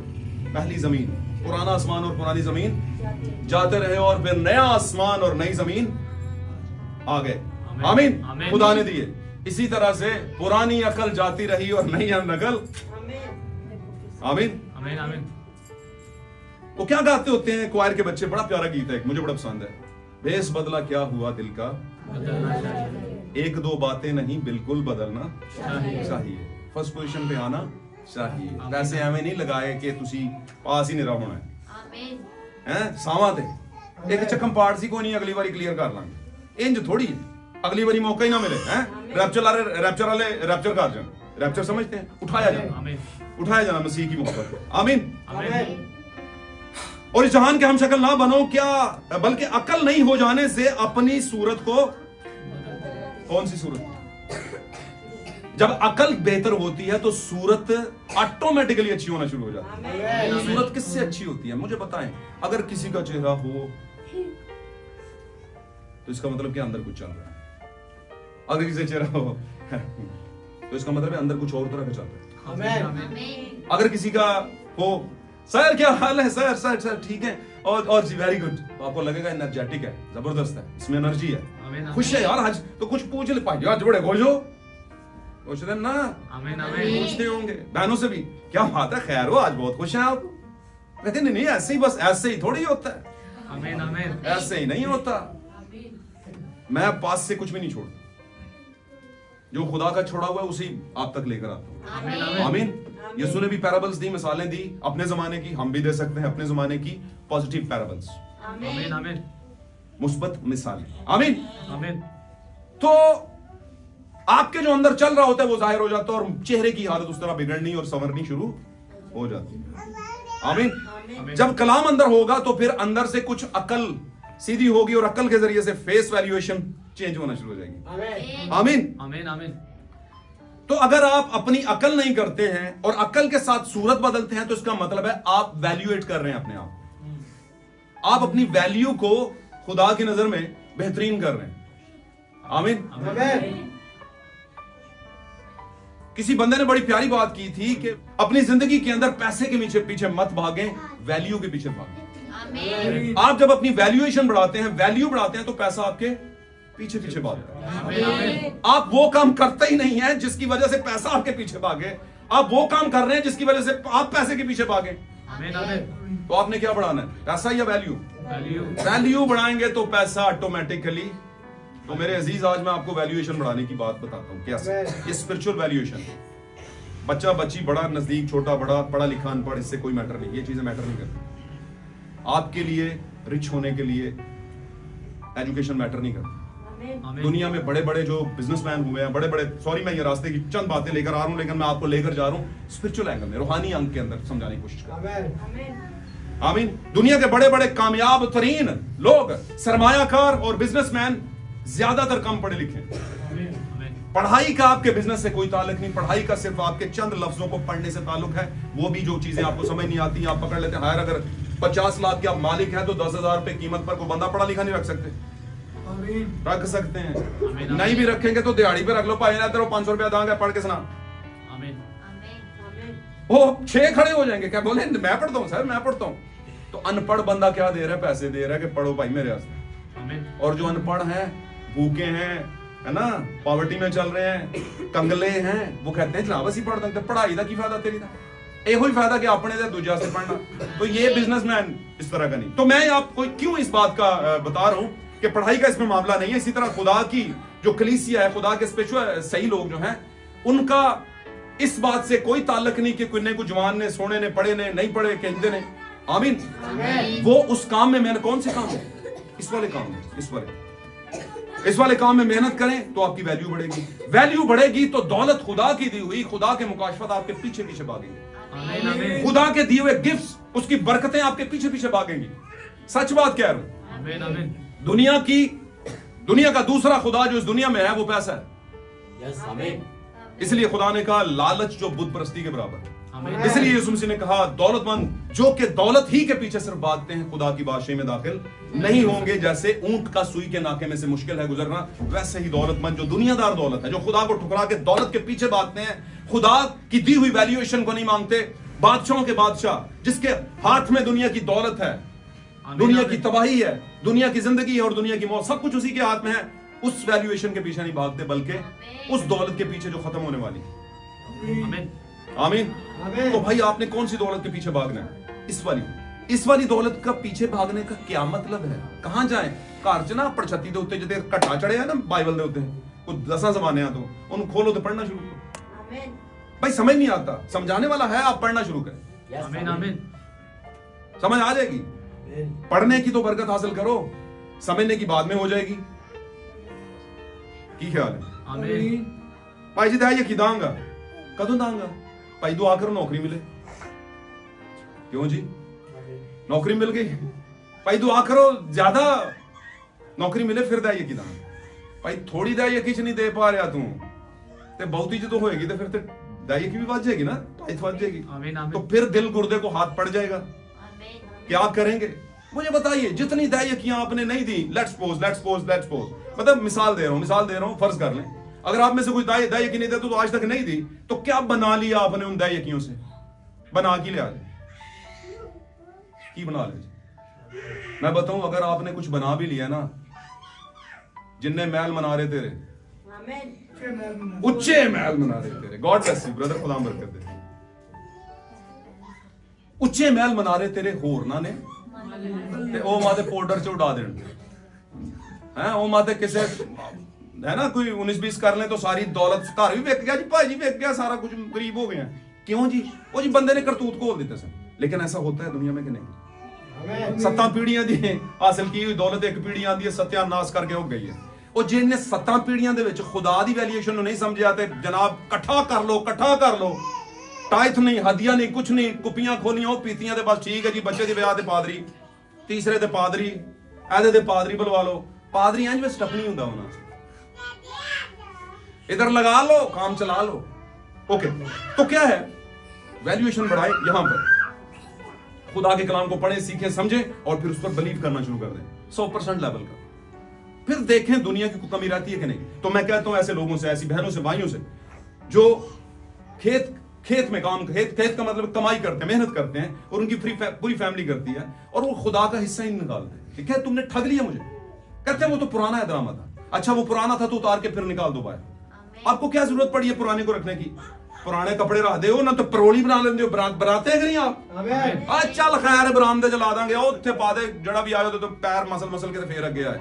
पहली जमीन, पुराना आसमान और पुरानी जमीन जाते रहे, और फिर नया आसमान और नई जमीन आ गए। आमीन। खुदा ने दिए। इसी तरह से पुरानी अकल जाती रही और नई नकल। आमीन आमीन आमीन। वो क्या गाते होते हैं क्वायर के बच्चे, बड़ा प्यारा गीत है, मुझे बड़ा पसंद है। भेस बदला क्या हुआ दिल का, एक दो बातें नहीं बिल्कुल बदलना चाहिए। फर्स्ट पोजीशन पे आना चाहिए। वैसे हमें नहीं लगाए कि तुसी पास ही नहीं रहा होना है। सावा ते एक चक्कम पार्ट सी कोई नहीं, अगली बार क्लियर कर लांगे। इंज थोड़ी है, अगली बारी मौका ही ना मिले हैं। रैप्चर कर जाना, रैप्चर समझते हैं, उठाया जाना मसीह की मोहब्बत। आमीन। और इस जहान के हम शक्ल ना बनो, क्या बल्कि अकल नहीं हो जाने से अपनी सूरत को, कौन सी सूरत? जब अकल बेहतर होती है तो सूरत ऑटोमेटिकली अच्छी होना शुरू हो जाती है। सूरत किससे अच्छी होती है मुझे बताएं। अगर किसी का चेहरा हो तो इसका मतलब क्या अंदर कुछ चल रहा है। अगर किसी का चेहरा हो तो इसका मतलब है अंदर कुछ और तरह का चल रहा है। अगर किसी का हो, सर क्या हाल है, सर ठीक है, और जी वेरी गुड, तो आपको लगेगा एनर्जेटिक है, जबरदस्त है, इसमें एनर्जी है, खुश है यार आज तो कुछ पूछ ले पाए आज बड़े खुश हो, पूछते ना, पूछते होंगे बहनों से भी, क्या बात है, खैर हो आज बहुत खुश हैं आप, कहते नहीं ऐसे ही, बस ऐसे ही थोड़ी होता है, ऐसे ही नहीं होता। मैं पास से कुछ भी नहीं छोड़ता, जो खुदा का छोड़ा हुआ है उसी आप तक लेकर आता हूं। आमीन। यीशु ने भी पैराबल्स दी, मिसालें दी अपने जमाने की, हम भी दे सकते हैं अपने जमाने की पॉजिटिव पैराबल्स, मुस्बत मिसालें। आमीन। तो आपके जो अंदर चल रहा होता है वो जाहिर हो जाता है और चेहरे की हालत उस तरह बिगड़नी और संवरनी शुरू हो जाती है। आमीन। जब कलाम अंदर होगा तो फिर अंदर से कुछ अकल सीधी होगी और अकल के जरिए से फेस वैल्यूएशन चेंज होना शुरू हो जाएगी। आमीन। तो अगर आप अपनी अकल नहीं करते हैं और अकल के साथ सूरत बदलते हैं तो इसका मतलब है आप वैल्यूएट कर रहे हैं अपने आप अपनी वैल्यू को खुदा की नजर में बेहतरीन कर रहे हैं। आमीन। किसी बंदे ने बड़ी प्यारी बात की थी कि अपनी जिंदगी के अंदर पैसे के पीछे मत भागें, वैल्यू के पीछे भागें। आप जब अपनी वैल्यूएशन बढ़ाते हैं, वैल्यू बढ़ाते हैं, तो पैसा आपके पीछे भागता है। आप वो काम करते ही नहीं है जिसकी वजह से पैसा आपके पीछे भागे, आप वो काम कर रहे हैं जिसकी वजह से आप पैसे के पीछे भागे। तो आपने क्या बढ़ाना है, पैसा या वैल्यू? वैल्यू बढ़ाएंगे तो पैसा ऑटोमेटिकली। तो मेरे अजीज, आज मैं आपको वैल्यूएशन बढ़ाने की बात बताता हूँ कैसे। ये स्पिरिचुअल वैल्यूएशन, बच्चा बच्ची, बड़ा नजदीक, छोटा बड़ा, पढ़ा लिखा अनपढ़, इससे कोई मैटर नहीं, ये चीजें मैटर नहीं करती। आपके लिए रिच होने के लिए एजुकेशन मैटर नहीं करती। दुनिया में बड़े बड़े जो बिजनेसमैन हुए हैं, बड़े बड़े, सॉरी मैं ये रास्ते की चंद बातें लेकर आ रहा हूं, लेकिन मैं आपको लेकर जा रहा हूं स्पिरिचुअल एंगल में, रूहानी अंग के अंदर समझाने की कोशिश कर। आमीन। दुनिया के बड़े बड़े कामयाब तरीन लोग, सरमायाकार और बिजनेसमैन ज्यादातर कम पढ़े लिखे। पढ़ाई का आपके बिजनेस से कोई ताल्लुक नहीं, पढ़ाई का सिर्फ आपके चंद लफ्जों को पढ़ने से ताल्लुक है। वो भी जो चीजें आपको समझ नहीं आती आप पकड़ लेते हैं। हायर अगर 50 लाख के आप मालिक हैं तो 10,000 रुपए कीमत पर कोई बंदा पढ़ा लिखा नहीं रख सकते। रख सकते हैं, नहीं भी रखेंगे तो दिहाड़ी पे रख लो, भाई ना तेरे 500 रुपया दांगा, पढ़ के सुना। वो 6 खड़े हो जाएंगे, क्या बोले मैं पढ़ता हूँ सर, मैं पढ़ता हूँ। तो अनपढ़ बंदा क्या दे रहा है, पैसे दे रहा है कि पढ़ो भाई मेरे वास्ते। और जो अनपढ़ है, भूखे हैं, है ना, पॉवर्टी में चल रहे हैं, कंगले हैं, वो कहते हैं जनाब ਅਸੀਂ पढ़ सकते। पढ़ाई का की फायदा तेरी का, ਇਹੋ ਹੀ फायदा कि अपने से दूसरा से पढ़ना। तो ये बिजनेसमैन इस तरह का नहीं। तो मैं आपको क्यों इस बात का बता रहा हूं कि पढ़ाई का इसमें मामला नहीं है। इसी तरह खुदा की जो कलीसिया है, खुदा के स्पिरिचुअल सही लोग जो हैं, उनका इस बात से कोई ताल्लुक नहीं कि कुन्ने को जवान ने, सोने ने, पढ़े ने, नहीं पढ़े, कहते ने। आमीन। वो उस काम में मेहनत, कौन से काम है, इस वाले काम में, इस वाले काम में मेहनत करें तो आपकी वैल्यू बढ़ेगी। वैल्यू बढ़ेगी तो दौलत खुदा की दी हुई, खुदा के मुकाशफत आपके पीछे भागेंगे। खुदा के दिए हुए गिफ्ट्स, उसकी बरकतें आपके पीछे भागेंगी। सच बात कह रहा हूं। दुनिया का दूसरा खुदा जो इस दुनिया में है वो पैसा है। इसलिए खुदा ने कहा लालच जो बुत परस्ती के बराबर है। इसलिए यीशु मसीह ने कहा दौलतमंद जो कि दौलत ही के पीछे सिर्फ भागते हैं खुदा की बादशाही में दाखिल नहीं होंगे। जैसे ऊंट का सुई के नाके में से मुश्किल है गुजरना, वैसे ही दौलतमंद जो दुनियादार दौलत है, जो खुदा को ठुकरा के दौलत के पीछे भागते हैं, खुदा की दी हुई वैल्यूएशन को नहीं मांगते। बादशाहों के बादशाह जिसके हाथ में दुनिया की दौलत है, दुनिया की तबाही है, दुनिया की जिंदगी है और दुनिया की मौत, सब कुछ उसी के हाथ में है, उस वैल्यूएशन के पीछे नहीं भागते बल्कि उस दौलत के पीछे जो खत्म होने वाली है। आमीन। तो भाई आपने कौन सी दौलत के पीछे भागना है? इस वाली दौलत का पीछे भागने का क्या मतलब है? कहां जाएं? घर च ना पड़छती दे उत्ते जिते घटा चढ़े है ना बाइबल दे उत्ते, कुछ 10 जमाने तो उन खोलो तो पढ़ना शुरू करो। भाई समझ नहीं आता, समझाने वाला है, आप पढ़ना शुरू करें। आमीन। समझ आ जाएगी। पढ़ने की तो बरकत हासिल करो, समझने की बाद में हो जाएगी। की ख्याल है? आमीन। भाई जी दाई यकी दांगा कदों दांगा भाई दुआ करो नौकरी मिले। क्यों जी? नौकरी मिल गई भाई दुआ करो ज्यादा नौकरी मिले फिर दाई यकी दांगा। भाई थोड़ी दाई यकी च नहीं दे पा रहा तू ते बहुती जो तो होएगी तो फिर ते दाई यकी भी बच जाएगी ना, टाइथ बच जाएगी। आमीन, आमीन। तो फिर दिल गुर्दे को हाथ पड़ जाएगा। क्या करेंगे मुझे बताइए? जितनी दाई यकियां आपने नहीं दी, लेट्स सपोज मतलब मिसाल दे रहा हूं, फर्ज कर लें अगर आप में से कोई दाई यकी नहीं देता तो आज तक नहीं दी, तो क्या बना लिया आपने उन दाई यकियों से? बना की लिया की बना ले। मैं बताऊं अगर आपने कुछ बना भी लिया ना, जिनने महल मना रहे तेरे, उच्चे महल मना रहे तेरे, गॉड ब्लेस यू ब्रदर, खुदा बरकत दे। उच्चे महल मना रहे तेरे होरना ने ते ओ माते पाउडर च उड़ा देन हैं, ओ माते किसे है ना कोई 19-20 कर ले तो सारी दौलत घर भी विक गया जी, भाजी विक गया, सारा कुछ गरीब हो गया। क्यों जी? वो जी बंदे ने करतूत खोल देते सर। लेकिन ऐसा होता है दुनिया में कि नहीं? 7 पीढ़ियां दी हासिल की हुई दौलत एक पीढ़ी आंदी है सत्यानाश करके हो गई है। और जिन्हें 7 पीढ़ियां दे विच खुदा दी वैल्यूएशन नहीं समझे आते, जनाब कट्ठा कर लो टाइथ नहीं, हदिया नहीं, कुछ नहीं, कुपियां खोलियां पीतियां ते बस ठीक है जी, बच्चे दी ब्याह ते पादरी, तीसरे ते पादरी, ऐदे ते पादरी बुलवा लो। पादरी इंज में स्टपनी हुंदा होना, इधर लगा लो काम चला लो। ओके, तो क्या है? वैल्यूएशन बढ़ाए यहां पर, खुदा के कलाम को पढ़े, सीखें, समझे और फिर उस पर बिलीव करना शुरू कर दें 100% लेवल का। फिर देखें दुनिया की कोई कमी रहती है कि नहीं। तो मैं कहता हूं ऐसे लोगों से, ऐसी बहनों से, भाइयों से जो खेत में काम, खेत का मतलब कमाई करते हैं, मेहनत करते हैं और उनकी पूरी फैमिली करती है और वो खुदा का हिस्सा ही निकालते हैं। ठीक है, तुमने ठग लिया मुझे। कहते हैं वो तो पुराना है ड्रामा था। अच्छा वो पुराना था तो उतार के फिर निकाल दो बाहर। आपको क्या जरूरत पड़ी है पुराने को रखने की? पुराने कपड़े रख दे ना तो परोली बना लेंगे हो, बनाते हैं कि नहीं आप? चल खैर बरामदे चला देंगे, उत्थे पा दे, जड़ा भी आयो तो पैर मसल के फिर अगे आए।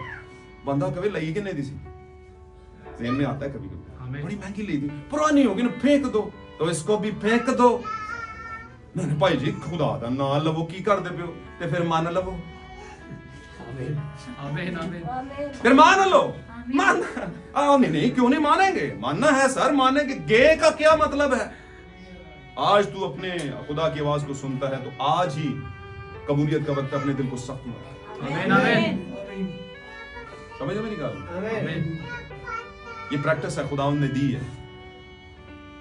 बंदा कभी लई कि नहीं दी सी, जेन में आता है कभी कभी, बड़ी महंगी ली थी, पुरानी होगी ना, फेंक दो। तो इसको भी फेंक दो। नहीं भाई जी खुदा दा ना लवो, की कर दे पियो ते फिर मान लवो। आमीन, आमीन। फिर मान लो, मान नहीं क्यों नहीं मानेंगे? मानना है सर, मानेंगे। गे का क्या मतलब है? आज तू अपने खुदा की आवाज को सुनता है तो आज ही कबूलियत का वक्त अपने दिल को सख्त मार। आमीन, आमीन। समझ मेरी बात? आमीन। ये प्रैक्टिस है खुदा ने दी है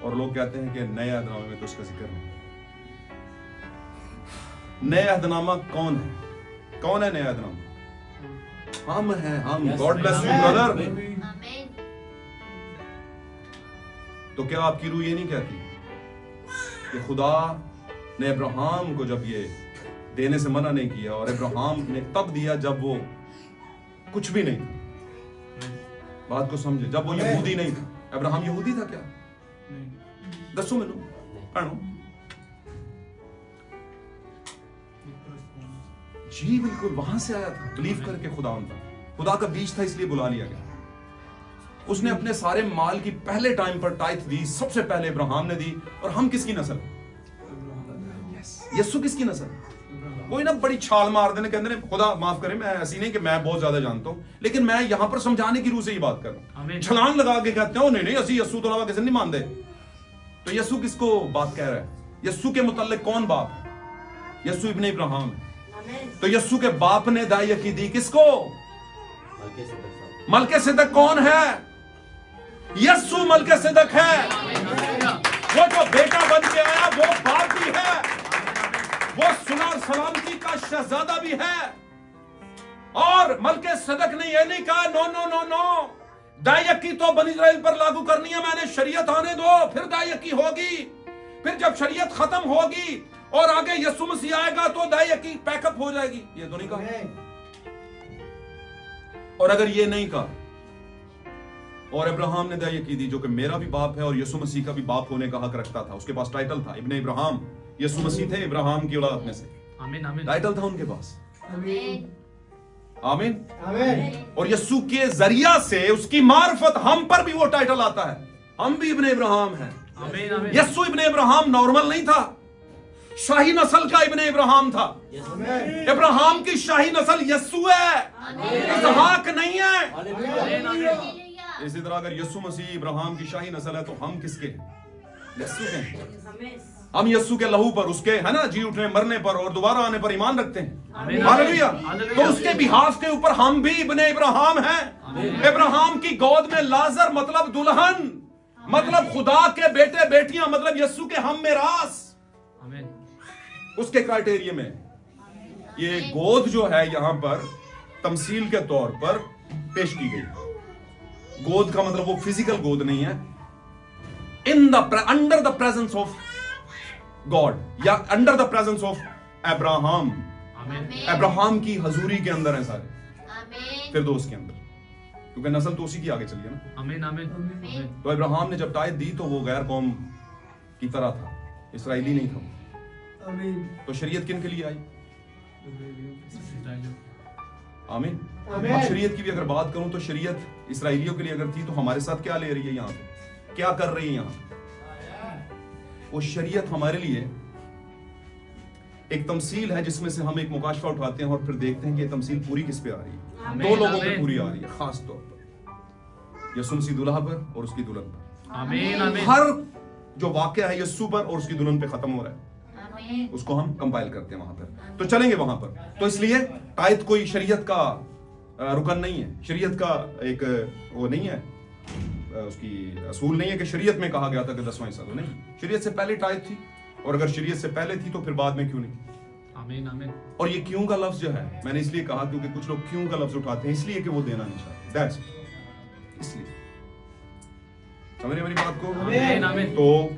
और लोग कहते हैं कि नए अहदनामे में तो उसका जिक्र नहीं। नए अहदनामा कौन है? कौन है नया अहदनामा? हम हैं, हम। God bless you brother. तो क्या आपकी रूह ये नहीं कहती कि खुदा ने अब्राहम को जब ये देने से मना नहीं किया और अब्राहम ने तब दिया जब वो कुछ भी नहीं था? बात को समझे, जब वो यहूदी नहीं था। अब्राहम यहूदी था क्या? दसो मैनू भैनों जी, बिल्कुल वहां से आया था, बिलीव करके खुदा का बीज था, इसलिए बुला लिया गया। उसने अपने सारे माल की पहले टाइम पर टाइथ दी, सबसे पहले अब्राहम ने दी। और हम किसकी नस्ल? यीशु किसकी नस्ल? कोई ना बड़ी छाल मार देने कहते हैं, खुदा माफ करे, मैं ऐसी नहीं कि मैं बहुत ज्यादा जानता हूं, लेकिन मैं यहां पर समझाने की रूह से ही बात कर रहा हूं। छलांग लगा के कहते हो नहीं असि यीशु तो अलावा किसी नहीं मानते। तो यीशु किसको बात कह रहा है? यीशु के मुतल्लिक कौन बाप है? यीशु इब्ने इब्राहिम है। तो यीशु के बाप ने दायकी दी किसको? मलके सिदक कौन है? यीशु मलके सिदक है। वो जो बेटा बन के आया वो बाप भी है, वो सुनार सलामती का शहजादा भी है। और मलके सिदक ने यह नहीं कहा नो नो नो नो, दायकी तो बनी इस्राइल पर लागू करनी है, मैंने शरीयत आने दो फिर दायकी होगी। फिर जब शरीयत खत्म होगी और आगे यीशु मसीह आएगा तो दायकी पैकअप हो जाएगी। ये तो नहीं कहा। और अगर ये नहीं कहा और अब्राहम ने दायकी दी, जो कि मेरा भी बाप है और यीशु मसीह का भी बाप होने का हक रखता था, उसके पास टाइटल था इब्ने इब्राहिम। यीशु मसीह थे इब्राहिम की औलाद में से, आमीन आमीन, टाइटल था उनके पास। आमीन आमीन। और यीशु के जरिया से उसकी मार्फत हम पर भी वो टाइटल आता है, हम भी इब्ने इब्राहिम हैं। आमीन आमीन। यीशु इब्ने इब्राहिम नॉर्मल नहीं था, शाही नस्ल का इब्ने इब्राहिम था। इब्राहिम की शाही नस्ल यीशु है, इसहाक नहीं है। इसी तरह अगर यीशु मसीह इब्राहिम की शाही नस्ल है तो हम किसके हैं? यीशु के हैं। हम यीशु के लहू पर, उसके है ना जी उठने मरने पर और दोबारा आने पर ईमान रखते हैं। हालेलुया। तो उसके बिहाफ के ऊपर हम भी इब्ने इब्राहिम हैं। इब्राहिम की गोद में लाजर मतलब दुल्हन, मतलब खुदा के बेटे बेटियां, मतलब यीशु के हम मेरास। आमीन। उसके क्राइटेरिया में ये गोद जो है यहां पर तमसील के तौर पर पेश की गई। गोद का मतलब वो फिजिकल गोद नहीं है, under the presence of God या under the presence of Abraham. Abraham की हजूरी के अंदर है सारे, फिर दोस्त के अंदर, क्योंकि नस्ल तो उसी की आगे चली है ना। आमीन आमीन। तो अब्राहम ने जब टायत दी तो वो गैर कौम की तरह था, इसराइली नहीं था। तो शरीयत किन के लिए आई? आमीन। अब शरीयत की भी अगर बात करूं तो शरीयत इसराइलियों के लिए अगर थी तो हमारे साथ क्या ले रही है, यहां पे क्या कर रही है यहां? वो शरीयत हमारे लिए एक तमसील है जिसमें से हम एक मुकाशफा उठाते हैं और फिर देखते हैं कि ये तमसील पूरी किस पे आ रही है। दो लोगों पे पूरी आ रही है, खास तौर पर यीशु मसीह दुल्हा पर और उसकी दुल्हन पर। आमीन आमीन। हर जो वाकया है यीशु पर और उसकी दुल्हन पे खत्म हो रहा है, उसको हम कंपाइल करते हैं वहां पर। तो चलेंगे वहां पर। तो इसलिए तायत कोई शरीयत का रुकन नहीं है, शरीयत का एक वो नहीं है, उसकी असूल नहीं है कि शरीयत में कहा गया था कि 10वां हिस्सा। तो नहीं, शरीयत से पहले तायत थी, और अगर शरीयत से पहले थी तो फिर बाद में क्यों नहीं? आमीन आमीन। और ये क्यों का लफ्ज जो है, मैंने इसलिए कहा क्योंकि कुछ लोग क्यों का लफ्ज उठाते हैं इसलिए कि वो देना नहीं चाहते, दैट्स इट। इसलिए समझ रहे मेरी बात को? आमीन आमीन। तो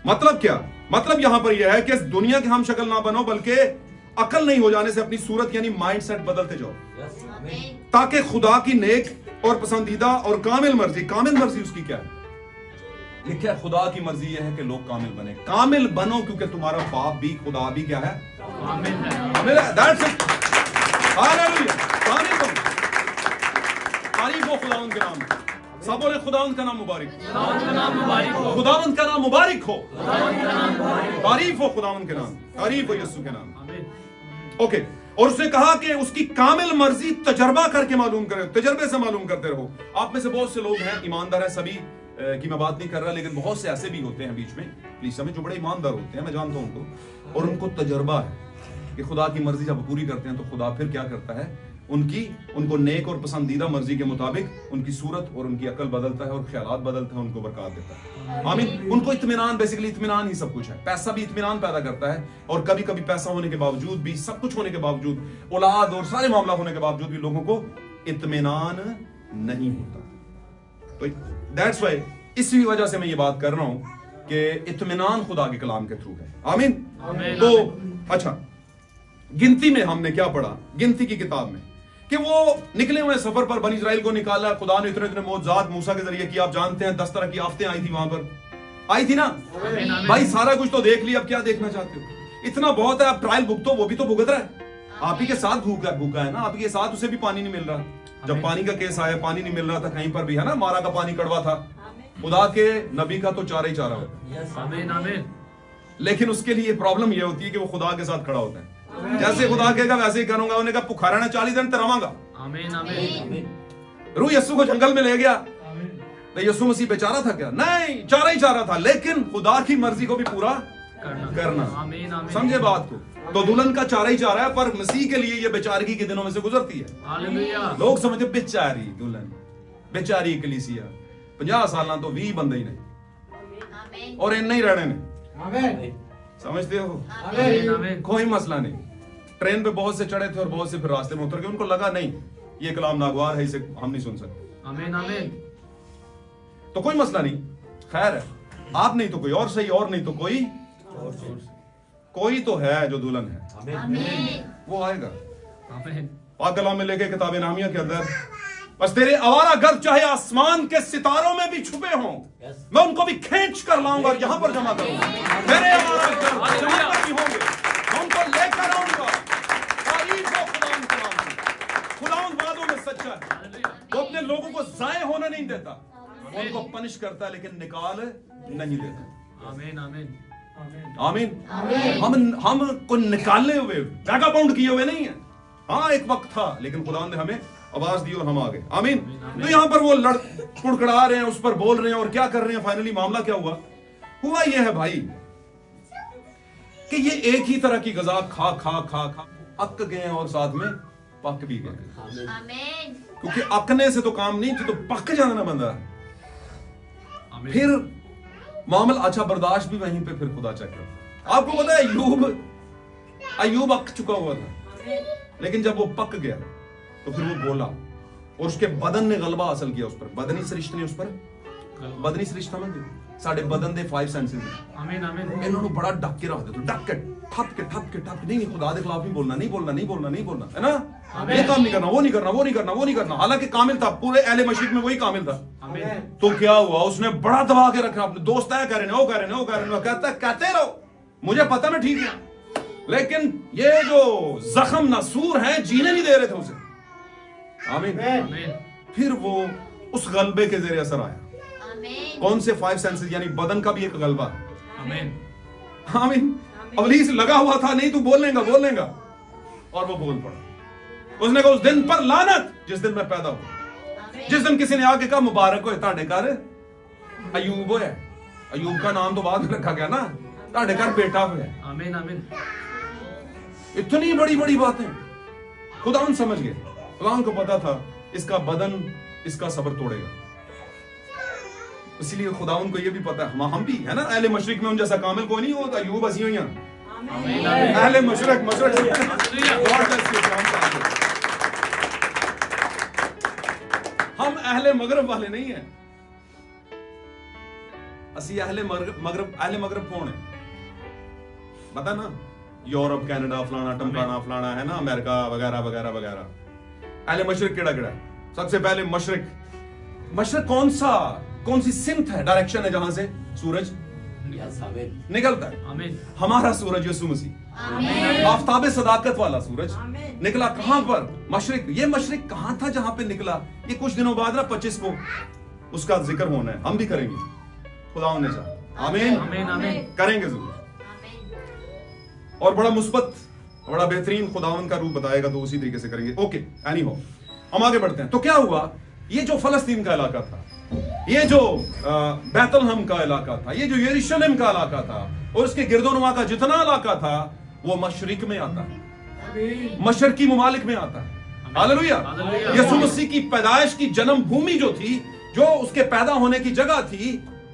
मतलब क्या? मतलब यहां पर यह है कि दुनिया के हम शक्ल ना बनो, बल्कि अकल नहीं हो जाने से अपनी सूरत यानी माइंडसेट बदलते जाओ, ताकि खुदा की नेक और पसंदीदा और कामिल मर्जी उसकी क्या है? लिखा है खुदा की मर्जी यह है कि लोग कामिल बने। कामिल बनो क्योंकि तुम्हारा बाप भी खुदा भी क्या है? आमीन कामिल है। That's it. हालेलुया। कामिल बनो। तारीफ हो खुदावंद के नाम। सब बोले खुदावंद का नाम मुबारक हो। खुदावंद का नाम मुबारक हो। खुदावंद का नाम मुबारक हो। खुदावंद का नाम मुबारक हो। तारीफ हो खुदावंद के नाम, तारीफ हो यीशु के नाम। आमीन। ओके। और उसने कहा कि उसकी कामिल मर्जी तजर्बा करके मालूम करो, तजर्बे से मालूम करते रहो। आप में से बहुत से लोग हैं, ईमानदार हैं, सभी की मैं बात नहीं कर रहा, लेकिन बहुत से ऐसे भी होते हैं बीच में, प्लीज समझ, जो बड़े ईमानदार होते हैं, मैं जानता हूं उनको, और उनको तजर्बा है कि खुदा की मर्जी जब पूरी करते हैं तो खुदा फिर क्या करता है, उनको नेक और पसंदीदा मर्जी के मुताबिक उनकी सूरत और उनकी अकल बदलता है और ख्यालात बदलता है, उनको बरकत देता है। आमीन। उनको इत्मीनान, बेसिकली इत्मीनान ही सब कुछ है। पैसा भी इत्मीनान पैदा करता है, और कभी कभी पैसा होने के बावजूद भी, सब कुछ होने के बावजूद, औलाद और सारे मामला होने के बावजूद भी लोगों को इत्मीनान नहीं होता। तो दैट्स व्हाई, इसी वजह से मैं ये बात कर रहा हूं कि इत्मीनान खुदा के कलाम के थ्रू है। आमीन। तो अच्छा, गिनती में हमने क्या पढ़ा, गिनती की किताब में, कि वो निकले हुए सफर पर बनी इस्राइल को निकाला, खुदा ने इतने मौजज़ात मूसा के जरिए किया। आप जानते हैं 10 तरह की आफतें आई थी, वहां पर आई थी ना भाई। सारा कुछ तो देख लिया, अब क्या देखना चाहते हो? इतना बहुत है, आप ट्रायल भुगतो, वो भी तो भुगत रहा है, आप ही के साथ भूखा है ना, आप ही के साथ उसे भी पानी नहीं मिल रहा। जब पानी का केस आया, पानी नहीं मिल रहा था कहीं पर भी, है ना, मारा का पानी कड़वा था। खुदा के नबी का तो चारा ही चारा होता है। आमीन आमीन। लेकिन उसके लिए प्रॉब्लम यह होती है कि वो खुदा के साथ खड़ा होता है। जैसे खुदा कहेगा वैसे ही करूंगा। उन्होंने कहा भूखा रहना 40 दिन तरवांगा। आमीन आमीन। रूह यीशु को जंगल में ले गया, तो यीशु मसीह बेचारा था क्या? नहीं, चारा ही चारा था, लेकिन खुदा की मर्जी को भी पूरा करना। आमीन आमीन। समझे बात को? तो दुल्हन का चारा ही चारा है, पर मसीह के लिए ये बेचारगी के दिनों में से गुजरती है। हालेलुया। लोग समझते बेचारी दुल्हन, बेचारी कलीसिया, 50 साल तो 20 बंदे ही नहीं, और इन नहीं रहने ने, समझते हो? आमीन आमीन। कोई मसला नहीं। ट्रेन पे बहुत से चढ़े थे और बहुत से फिर रास्ते में उतर गए, उनको लगा नहीं ये कलाम नागवार है, इसे हम नहीं सुन सकते। आमीन आमीन। तो कोई मसला नहीं, खैर है, आप नहीं तो कोई और सही, और नहीं तो कोई तो है जो दुल्हन है, वो आएगा। आमीन। पाक कलाम में लेके किताब नामिया के अंदर, बस तेरे आवारा गर्द चाहे आसमान के सितारों में भी छुपे हों, मैं उनको भी खींच कर लाऊंगा और यहां पर जमा करूंगा। तेरे आवारा गर्द जहां पर भी होंगे, मैं उनको लेकर आऊंगा। तारीफ हो खुदावंद के नाम की। खुदावंद वादों में सच्चा है, वो अपने लोगों को जाये होने नहीं देता, उनको पनिश करता है लेकिन निकाल नहीं देता। आमीन आमीन। आमीन। हम को निकाले हुए, वैगाबाउंड किए हुए नहीं है। हाँ, एक वक्त था, लेकिन खुदा ने हमें आवाज दी और हम आ गए। आमीन। तो यहां पर वो कुड़कड़ा रहे हैं, उस पर बोल रहे हैं और क्या कर रहे हैं। फाइनली मामला क्या हुआ ये है भाई कि ये एक ही तरह की गजा खा खा खा खा अक गए और साथ में पक भी गए। आमीन। क्योंकि अकने से तो काम नहीं, तो पक जाना ना बंदा। फिर मामला अच्छा बर्दाश्त भी वहीं पे फिर खुदा चेक करता। आपको पता है अय्यूब अक चुका हुआ था, लेकिन जब वो पक गया तो फिर वो बोला और उसके बदन ने गलबा हासिल किया उस पर। बदनी सरिश्त ने उस पर, बदनी सरिश्त समझ साढ़े बदन दे 5 सेंसेस आमीन आमीन इन्होंने बड़ा डक के रख दे, डक के ठप के नहीं खुदा के खिलाफ नहीं बोलना है ना, ये काम नहीं करना, वो नहीं करना। हालांकि कामिल था, पूरे अहले मशरिक में वही कामिल था। तो क्या हुआ, उसने बड़ा दबा के रखा। अपने दोस्त है कह रहे हैं, वो कह रहे हैं, कहते रहो, मुझे पता मैं ठीक है, लेकिन ये जो जख्म नसूर है जीने नहीं दे रहे थे उसे। आमीन। फिर वो उस गलबे के जरिए असर आया। कौन से 5 सेंसेस, यानी बदन का भी एक गलबा। आमीन। इब्लीस लगा हुआ था, नहीं तू बोलेगा, और वो बोल पड़ा। उसने कहा उस दिन पर लानत जिस दिन मैं पैदा हुआ। जिस दिन किसी ने आके कहा मुबारक हो ताड़े घर अयूब है। अयूब का नाम तो बाद में रखा गया ना, ताड़े घर बेटा है। आमीन आमीन। इतनी बड़ी बड़ी बातें खुदा समझ गए। खुदा को पता था इसका बदन इसका सब्र तोड़ेगा, इसलिए खुदा को ये भी पता है। हम भी है ना, अहले मशरिक में उन जैसा कामिल कोई नहीं होता। अय्यूब हसी हुई अहले मशरिक हम अहले मगरब वाले नहीं है। असी अहले मगरब कौन है पता ना, यूरोप कनाडा फलाना टमकाना फलाना है ना, अमेरिका वगैरह वगैरह वगैरह। अहले मशरिक केड़ा केड़ा है? सबसे पहले मशरिक कौन सी सिमत है, डायरेक्शन है जहां से सूरज निकलता है। हमारा सूरज यीशु मसीह, आफताब सदाकत वाला सूरज निकला कहां पर? मशरिक। ये मशरिक कहां था जहां पे निकला? ये कुछ दिनों बाद ना 25 को उसका जिक्र होना है, हम भी करेंगे खुदा ने चाहा। आमीन करेंगे जरूर। और बड़ा मुस्बत बड़ा बेहतरीन खुदावन का रूप बताएगा, तो उसी तरीके से करेंगे। ओके, एनी हो, हम आगे बढ़ते हैं। तो क्या हुआ, ये जो फलस्तीन का इलाका था, ये जो बैतलहम का इलाका था, ये जो यरूशलेम का इलाका था और उसके गिरदोनुमा का जितना इलाका था, वो मशरिक में आता है, मशरकी मुमालिक में आता है। हालेलुया। यीशु मसीह की पैदाइश की जन्म भूमि जो थी, जो उसके पैदा होने की जगह थी,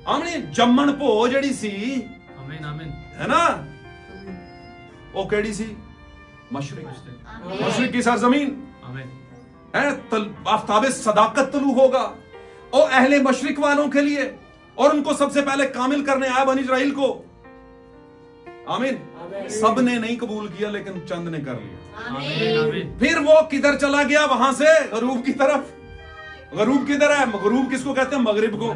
हमने जम्मन भो जड़ी सी, है ना, वो केड़ी सी? मशरिक की सरजमीन है। आफताब सदाकत तलू होगा और अहले मशरिक वालों के लिए, और उनको सबसे पहले कामिल करने आया बनी इस्राएल को। आमीन। सब ने नहीं कबूल किया, लेकिन चंद ने कर लिया। फिर वो किधर चला गया? वहां से गरूब की तरफ। गरूब किधर है? गरूब किसको कहते हैं? मगरिब को,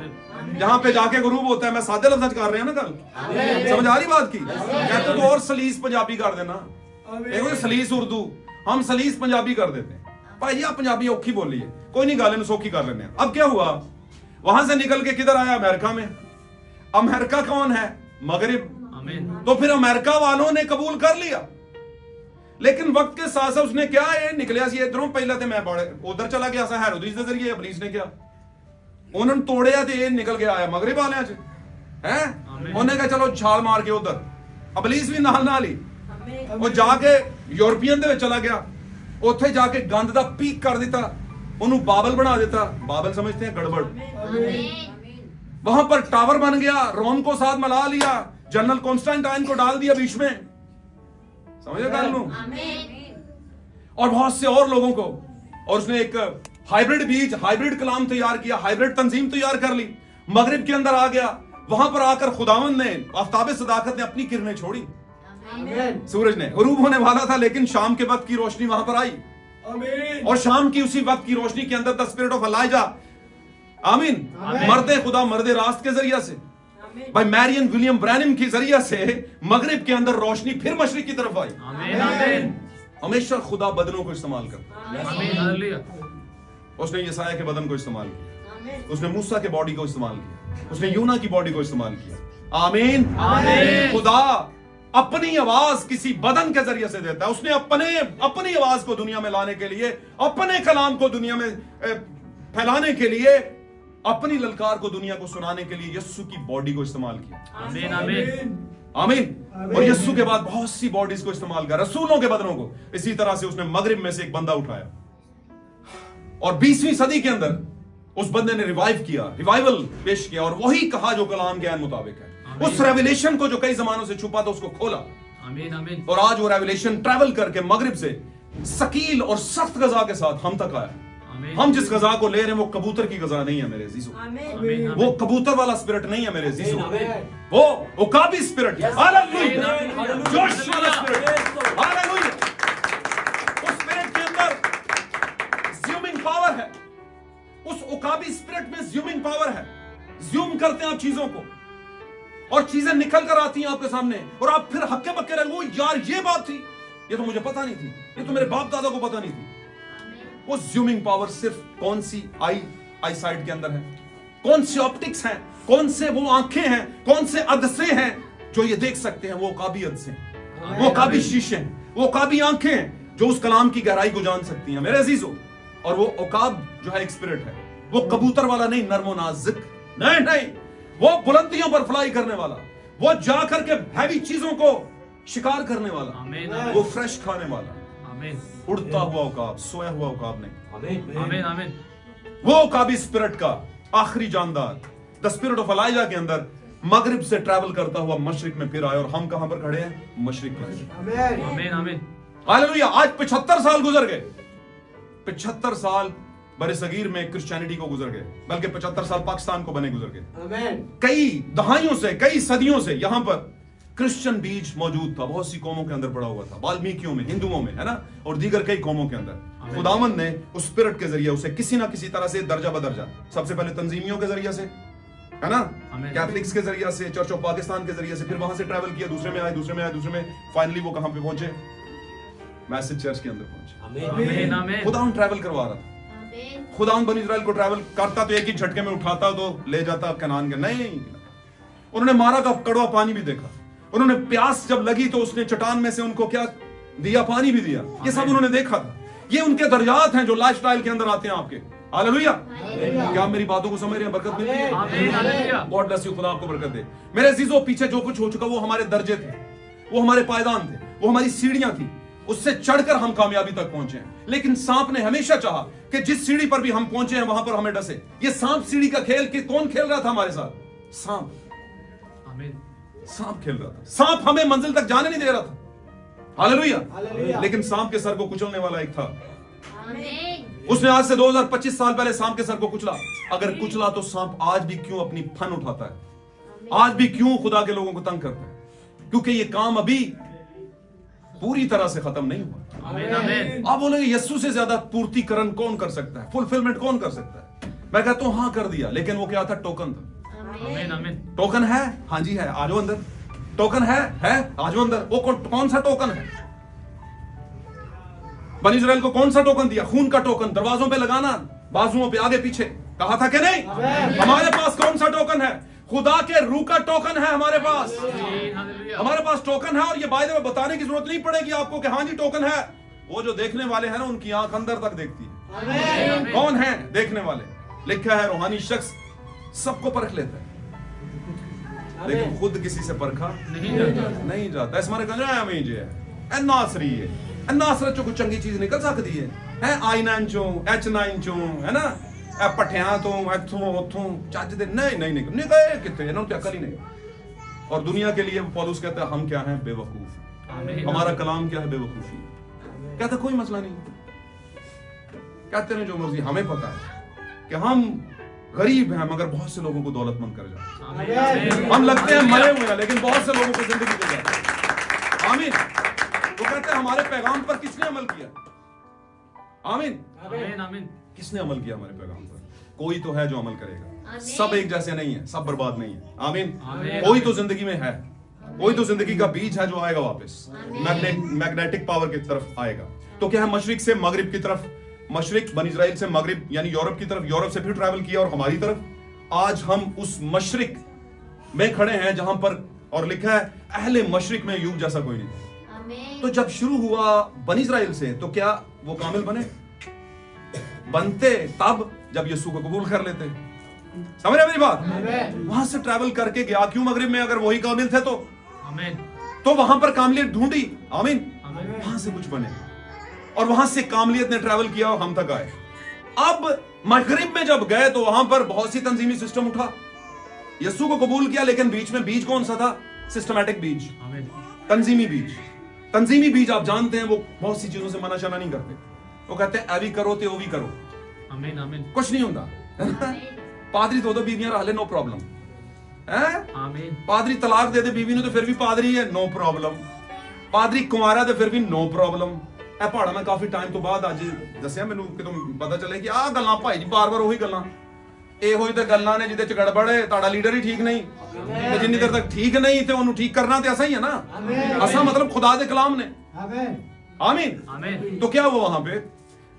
जहां पे जाके गरूब होता है। मैं सादे लफ्ज कर रहे हैं ना, कल समझ आ रही बात की? कहते तो और सलीस पंजाबी कर देना, एक सलीस उर्दू, हम सलीस पंजाबी कर देते हैं। भाई आप पंजाबी औखी बोली है, कोई नहीं, गाले सौखी कर लेने। अब क्या हुआ, वहां से निकल के किधर आया? अमेरिका में। अमेरिका कौन है? मगरिब। तो फिर अमेरिका वालों ने कबूल कर लिया, लेकिन वक्त के साथ साथ उसने क्या है निकलिया सी इधरों। पहले तो मैं उधर चला गया सा हेरोदेस के जरिए। इब्लीस ने क्या, उन्होंने तोड़िया तो ये निकल के आया मगरिब वाले है। उन्होंने कहा चलो छाल मार के उधर। इब्लीस भी नाल ही वो जाके यूरोपियन दे चला गया, उत्थे जाके गंद दा पीक कर दिता, उन्होंने बाबल बना दिता। बाबल समझते हैं गड़बड़। वहां पर टावर बन गया, रोम को साथ मिला लिया, जनरल कॉन्स्टेंटाइन को डाल दिया बीच में, समझे गल नू, और बहुत से और लोगों को। और उसने एक हाइब्रिड बीज, हाइब्रिड कलाम तैयार किया, हाइब्रिड तंजीम तैयार कर ली, मगरिब के अंदर आ गया। वहां पर आकर खुदावंद ने, आफताब सदाकत ने अपनी किरणें छोड़ी। सूरज ने गुरूब होने वाला था, लेकिन शाम के वक्त की रोशनी वहां पर आई। और शाम की उसी वक्त की रोशनी के अंदर द स्पिरिट ऑफ एलाइजा, आमीन, मर्दे खुदा मर्दे रास्त के जरिए से, भाई मैरियन विलियम ब्रैनम के जरिए से मगरिब के अंदर रोशनी फिर मशरिक की तरफ आई। हमेशा खुदा बदनों को इस्तेमाल करता। उसने यसाया के बदन को इस्तेमाल किया, उसने मूसा के बॉडी को इस्तेमाल किया, उसने यूना की बॉडी को इस्तेमाल किया। आमीन। खुदा अपनी आवाज किसी बदन के जरिए से देता है। उसने अपनी आवाज को दुनिया में लाने के लिए, अपने कलाम को दुनिया में फैलाने के लिए, अपनी ललकार को दुनिया को सुनाने के लिए यीशु की बॉडी को इस्तेमाल किया। आमीन आमीन आमीन। और यीशु के बाद बहुत सी बॉडीज को इस्तेमाल किया, रसूलों के बदनों को। इसी तरह से उसने मगरिब में से एक बंदा उठाया और 20वीं सदी के अंदर उस बंदे ने रिवाइवल पेश किया और वही कहा जो कलाम के ऐन मुताबिक है। उस रेवलेशन को जो कई जमानों से छुपा था उसको खोला। आमीन आमीन और आज वो रेवलेशन ट्रैवल करके मगरिब से सकील और सख्त गजा के साथ हम तक आया। आमीन हम जिस गजा को ले रहे हैं वो कबूतर की गजा नहीं है मेरे अजीजों, आमीन वो कबूतर वाला स्पिरिट नहीं है मेरे अजीजों, वो उकाबी स्पिरिट है। हालेलुया, जोश वाला स्पिरिट। हालेलुया। उस स्पिरिट के अंदर ज़्यूमिंग पावर है। उस उकाबी स्पिरिट में ज़्यूमिंग पावर है। ज़्यूम करते हैं आप चीजों को और चीजें निकल कर आती हैं आपके सामने और आप फिर हक्के बक्के रहे, वो यार ये बात थी, ये तो मुझे पता नहीं थी, ये तो मेरे बाप दादा को पता नहीं थी। वो ज़्यूमिंग पावर सिर्फ कौन सी आई साइड के अंदर है, कौन सी ऑप्टिक्स हैं, कौन से वो आंखें हैं, कौन से अदसे हैं जो ये देख सकते हैं। वो काबी अदसे हैं, वो काबी शीशे हैं, वो काबी आंखें हैं जो उस कलाम की गहराई को जान सकती हैं मेरे अजीजों। और वो उकाब जो है एक स्पिरिट है, वो कबूतर वाला नहीं, नर्मो नाजुक नहीं, वो बुलंदियों पर फ्लाई करने वाला, वो जाकर के हैवी चीजों को शिकार करने वाला, आमीन वो फ्रेश खाने वाला, आमीन उड़ता हुआ उकाब, सोया हुआ उकाब नहीं। आमीन आमीन आमीन वो उकाबी स्पिरिट का आखिरी जानदार द स्पिरिट ऑफ एलाइजा के अंदर मगरिब से ट्रैवल करता हुआ मशरिक में फिर आया और हम कहां पर खड़े हैं? मशरिक में। आमीन आमीन हालेलुया। आज 75 साल गुजर गए, 75 साल बरसगीर में क्रिश्चियनिटी को गुजर गए, बल्कि 75 साल पाकिस्तान को बने गुजर गए। कई दहाइयों से, कई सदियों से यहां पर क्रिश्चियन बीज मौजूद था, बहुत सी कौमों के अंदर पड़ा हुआ था, वाल्मीकियों में, हिंदुओं में, है ना, और दीगर कई कौमों के अंदर। खुदावंद ने उस स्पिरिट के जरिए उसे किसी ना किसी तरह से दर्जा बदर्जा, सबसे पहले तंजीमियों के जरिए से, है ना, कैथलिक्स के जरिए से, चर्च ऑफ पाकिस्तान के जरिए से, फिर वहां से ट्रैवल किया, दूसरे में आए, फाइनली वो कहां पे पहुंचे? मैसेज चर्च के अंदर पहुंचे। आमीन आमीन खुदावंद ट्रैवल करवा रहा था। खुदावंद बनी इस्राएल को ट्रैवल करता तो एक ही झटके में उठाता तो ले जाता कनान के, नहीं। उन्होंने मारा का कड़वा पानी भी देखा, उन्होंने प्यास जब लगी तो उसने चट्टान में से उनको क्या दिया? पानी भी दिया। ये सब उन्होंने देखा था। ये उनके दर्जात हैं जो लाइफस्टाइल के अंदर आते हैं आपके। हालेलुया। क्या आप मेरी बातों को समझ रहे हैं? बरकत मिल रही है? आमीन हालेलुया। गॉड ब्लेस यू, खुदा आपको बरकत दे। मेरे अजीजों, पीछे जो कुछ हो चुका वो हमारे दर्जे थे, वो हमारे पायदान थे, वो हमारी सीढ़ियां थी, उससे चढ़कर हम कामयाबी तक पहुंचे हैं। लेकिन सांप ने हमेशा चाहा कि जिस सीढ़ी पर भी हम पहुंचे हैं वहां पर हमें डसे। ये सांप सीढ़ी का खेल कि कौन खेल रहा था हमारे साथ? सांप। आमीन सांप खेल रहा था। सांप हमें मंजिल तक जाने नहीं दे रहा था। हालेलुया। लेकिन सांप के सर को कुचलने वाला एक था। उसने आज से 2025 साल पहले सांप के सर को कुचला। अगर कुचला तो सांप आज भी क्यों अपनी फन उठाता है? आज भी क्यों खुदा के लोगों को तंग करता है? क्योंकि ये काम अभी पूरी तरह से खत्म नहीं हुआ। आमीन आमीन। आप बोलेंगे यीशु से ज्यादा पूर्तिकरण कौन कर सकता है? फुलफिलमेंट कौन कर सकता है? मैं कहता हूं हाँ, कर दिया। लेकिन वो क्या था? टोकन था। आमीन आमीन। टोकन है? हाँ जी है, आजो अंदर। टोकन है आजो अंदर। वो कौन सा टोकन है? बनी इस्राएल को कौन सा टोकन दिया? खून का टोकन, दरवाजों पे लगाना, बाजुओं पे, आगे पीछे। कहा था कि नहीं? हमारे पास कौन सा टोकन है? खुदा के रूह का टोकन है हमारे पास। हमारे पास टोकन है। और ये बाय द वे बताने की जरूरत नहीं पड़ेगी आपको कि हाँ जी टोकन है। वो जो देखने वाले हैं ना, उनकी आंख अंदर तक देखती है। कौन है देखने वाले? लिखा है रूहानी शख्स सबको परख लेता है, लेकिन खुद किसी से परखा नहीं जाता। इस मारे कहना नासरी है, नासरत चो कोई चंगी चीज निकल सकती है I9 चो, H9 चो, है ना, पठिया तो इथों उथों चज दे नहीं निकले कितने, इन्होंने अकल ही नहीं। और दुनिया के लिए पौलुस कहता है हम क्या हैं? बेवकूफ। हमारा कलाम क्या है? बेवकूफी। कहता कोई मसला नहीं, कहते हैं जो मर्जी, हमें पता है कि हम गरीब हैं मगर बहुत से लोगों को दौलतमंद कर जाते हैं। हम लगते हैं मरे हुए हैं लेकिन बहुत से लोगों को जिंदगी दे जाते हैं। आमीन। वो कहते हैं हमारे पैगाम पर किसने अमल किया? आमीन आमीन आमीन। किसने अमल किया हमारे पैगाम पर? कोई तो है जो अमल करेगा। सब एक जैसे नहीं है, सब बर्बाद नहीं है। आमीन। कोई तो जिंदगी में है, कोई तो जिंदगी का बीज है जो आएगा वापस, मैग्नेटिक पावर की तरफ आएगा। तो क्या है? मशरिक से मगरिब की तरफ, मशरिक बनी इस्राएल से मगरिब यानी यूरोप की तरफ, यूरोप से फिर ट्रैवल किया और हमारी तरफ। आज हम उस मशरिक में खड़े हैं जहां पर और लिखा है अहले मशरिक में अय्यूब जैसा कोई नहीं। तो जब शुरू हुआ बनी इस्राइल से, तो क्या वो कामिल बनते तब जब यीशु को कबूल कर लेते। समझ रहे मेरी बात? वहां से ट्रैवल करके गया, क्यों मगरिब में, अगर वही कामिल थे तो वहां पर कामिलियत ढूंढी। आमीन। वहां से कुछ बने और वहां से कामिलियत ने ट्रैवल किया और हम तक आए। अब मगरिब में जब गए तो वहां पर बहुत सी तंजीमी सिस्टम उठा, यीशु को कबूल किया, लेकिन बीच में बीज कौन सा था? सिस्टमैटिक बीज, तंजीमी बीज। तंजीमी बीज आप जानते हैं, वो बहुत सी चीजों से मना शना नहीं करते। वो कहते हैं अभी करो तो वो भी करो, आमीन आमीन कुछ नहीं होता। पादरी दो बीवियां रह ले, नो प्रॉब्लम है। आमीन पादरी तलाक दे दे बीवी ने तो फिर भी पादरी है, नो प्रॉब्लम। पादरी कुंवारा तो फिर भी नो प्रॉब्लम। ਇਹ ਪਹਾੜਾਂ ਮੈਂ ਕਾਫੀ ਟਾਈਮ ਤੋਂ ਬਾਅਦ ਅੱਜ ਦੱਸਿਆ ਮੈਨੂੰ ਕਿਤੋਂ ਪਤਾ ਚੱਲਿਆ ਕਿ ਆਹ ਗੱਲਾਂ ਭਾਈ ਜੀ ਬਾਰ-ਬਾਰ ਉਹੀ ਗੱਲਾਂ, ਇਹੋ ਹੀ ਤੇ ਗੱਲਾਂ ਨੇ ਜਿਹਦੇ ਚ ਗੜਬੜ ਹੈ। ਤੁਹਾਡਾ ਲੀਡਰ ਹੀ ਠੀਕ ਨਹੀਂ, ਤੇ ਜਿੰਨੀ ਦੇਰ ਤੱਕ ਠੀਕ ਨਹੀਂ ਤੇ ਉਹਨੂੰ ਠੀਕ करना ਤੇ ਅਸਾਂ ਹੀ ਹੈ ਨਾ। ਅਸਾਂ मतलब खुदा के कलाम ने। आमीन आमीन। तो क्या हुआ वहां पे?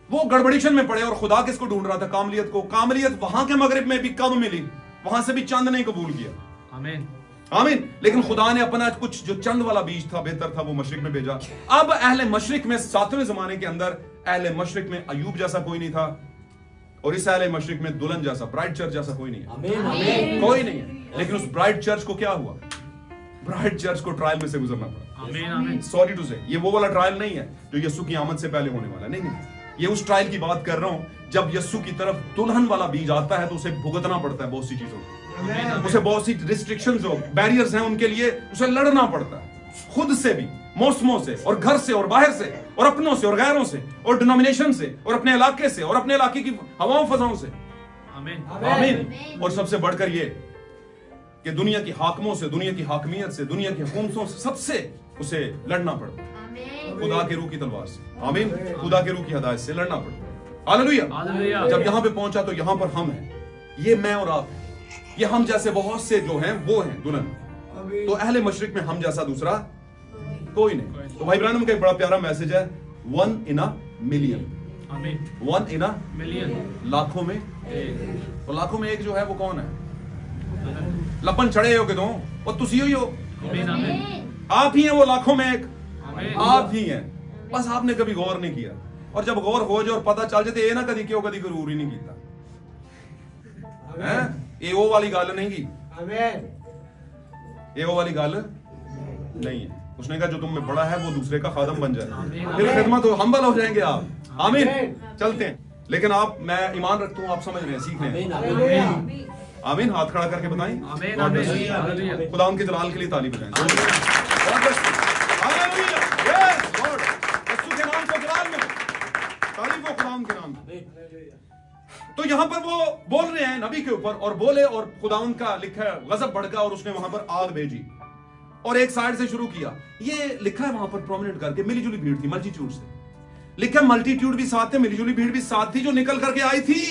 वो गड़बड़ीशन में पड़े और खुदा किसको ढूंढ रहा था? कामलियत को। कामलियत वहां के मगरिब में भी कब मिली? वहां से भी चंद नहीं कबूल किया। आमीन आमीन। लेकिन खुदा ने अपना कुछ जो चंद वाला बीज था, बेहतर था, वो मशरिक में भेजा। अब अहले मशरिक में 7वें जमाने के अंदर अहले मशरिक में अय्यूब जैसा कोई नहीं था, और इस अहले मशरिक में दुल्हन जैसा, ब्राइड चर्च जैसा कोई नहीं है। आमीन। कोई नहीं है। लेकिन उस ब्राइड चर्च को क्या हुआ? ब्राइड चर्च को ट्रायल में से गुजरना पड़ा। आमीन आमीन। सॉरी टू से, ये वो वाला ट्रायल नहीं है जो यीशु की आमद से पहले होने वाला नहीं। ये उस ट्रायल की बात कर रहा हूं जब यीशु की तरफ दुल्हन वाला बीज आता है तो उसे भुगतना पड़ता है बहुत सी चीजों को, उसे बहुत सी रिस्ट्रिक्शंस जो बैरियर्स हैं उनके लिए उसे लड़ना पड़ता है, खुद से भी, मौसमों से और घर से और बाहर से और अपनों से और गैरों से और डिनोमिनेशन से और अपने इलाके से और अपने इलाके की हवाओं फजाओं से। आमीन आमीन। और सबसे बढ़कर ये कि दुनिया की हाकमों से, दुनिया की हाकमियत से, दुनिया की हुकूमतों से, सबसे उसे लड़ना पड़ता है खुदा के रूह की तलवार से। आमीन। खुदा के रूह की हदायत से लड़ना पड़ता है। हालेलुया। हालेलुया। जब यहां पे पहुंचा तो यहां पर हम हैं, ये मैं और आप हैं, ये हम जैसे बहुत से जो हैं वो हैं दुल्हन। तो अहले मशरिक में हम जैसा दूसरा कोई नहीं। तो भाई ब्रानम का एक बड़ा प्यारा मैसेज है, 1 in a million। आमीन। 1 in a मिलियन। लाखों में एक। तो लाखों में एक जो है वो कौन है? लपन चढ़े हो कितों, वो तुसी ही हो। आमीन आमीन। आप ही हैं वो लाखों में एक, आमीन। आप ही हैं। बस आपने कभी गौर नहीं किया, और जब गौर हो जाए और पता चल जाए तो ये ना कदी क्यों कदी जरूर ही नहीं किया है। ये वो वाली गल नहीं की, ये वो वाली गल नहीं है। उसने कहा जो तुम में बड़ा है वो दूसरे का खादम बन जाए, फिर खिदमत हो, हम्बल हो जाएंगे आप। आमीन। चलते हैं। लेकिन आप, मैं ईमान रखता हूँ आप समझ रहे हैं, सीख रहे हैं। आमीन। हाथ खड़ा करके बताएं। आमीन आमीन। खुदा उनके जलाल के लिए ताली बजाएं। तो यहां पर वो बोल रहे हैं नबी के ऊपर, और बोले, और खुदावंद का लिखा है गजब भड़का और उसने वहां पर आग भेजी और एक साइड से शुरू किया। ये लिखा है वहां पर प्रोमिनेंट करके, मिलीजुली भीड़ थी, मल्टीट्यूड से लिखा, मल्टीट्यूड भी साथ थे, मिलीजुली भीड़ भी साथ थी जो निकल करके आई थी।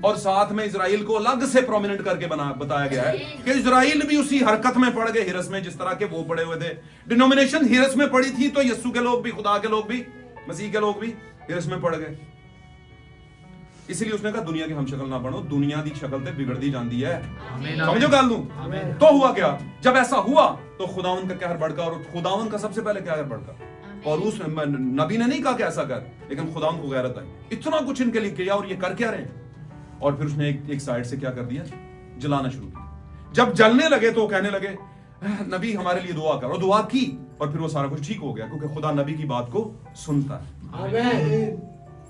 और साथ में इजराइल को अलग से प्रोमिनेंट करके बताया गया है कि इजराइल भी उसी हरकत में पड़ गए, हिरस में, जिस तरह के वो पड़े हुए थे। डिनोमिनेशन हिरस में पड़ी थी, तो यीशु के लोग भी, खुदा के लोग भी, मसीह के लोग भी हिरस में पड़ गए। इसलिए उसने कहा दुनिया की हम शक्ल ना बनो, दुनिया की शक्ल ते बिगड़ती जाती है। समझो गल नूं? तो हुआ क्या? जब ऐसा हुआ तो खुदावन का कहर बढ़का, और खुदावन का सबसे पहले कहर बढ़का। और उस नबी ने नहीं कहा कि ऐसा कर, लेकिन खुदावन को गैरत आई, इतना कुछ इनके लिए किया और ये कर क्या रहे हैं। और फिर उसने एक साइड से क्या कर दिया? जलाना शुरू किया। जब जलने लगे तो कहने लगे नबी हमारे लिए दुआ कर, और दुआ की, और फिर वो सारा कुछ ठीक हो गया, क्योंकि खुदा नबी की बात को सुनता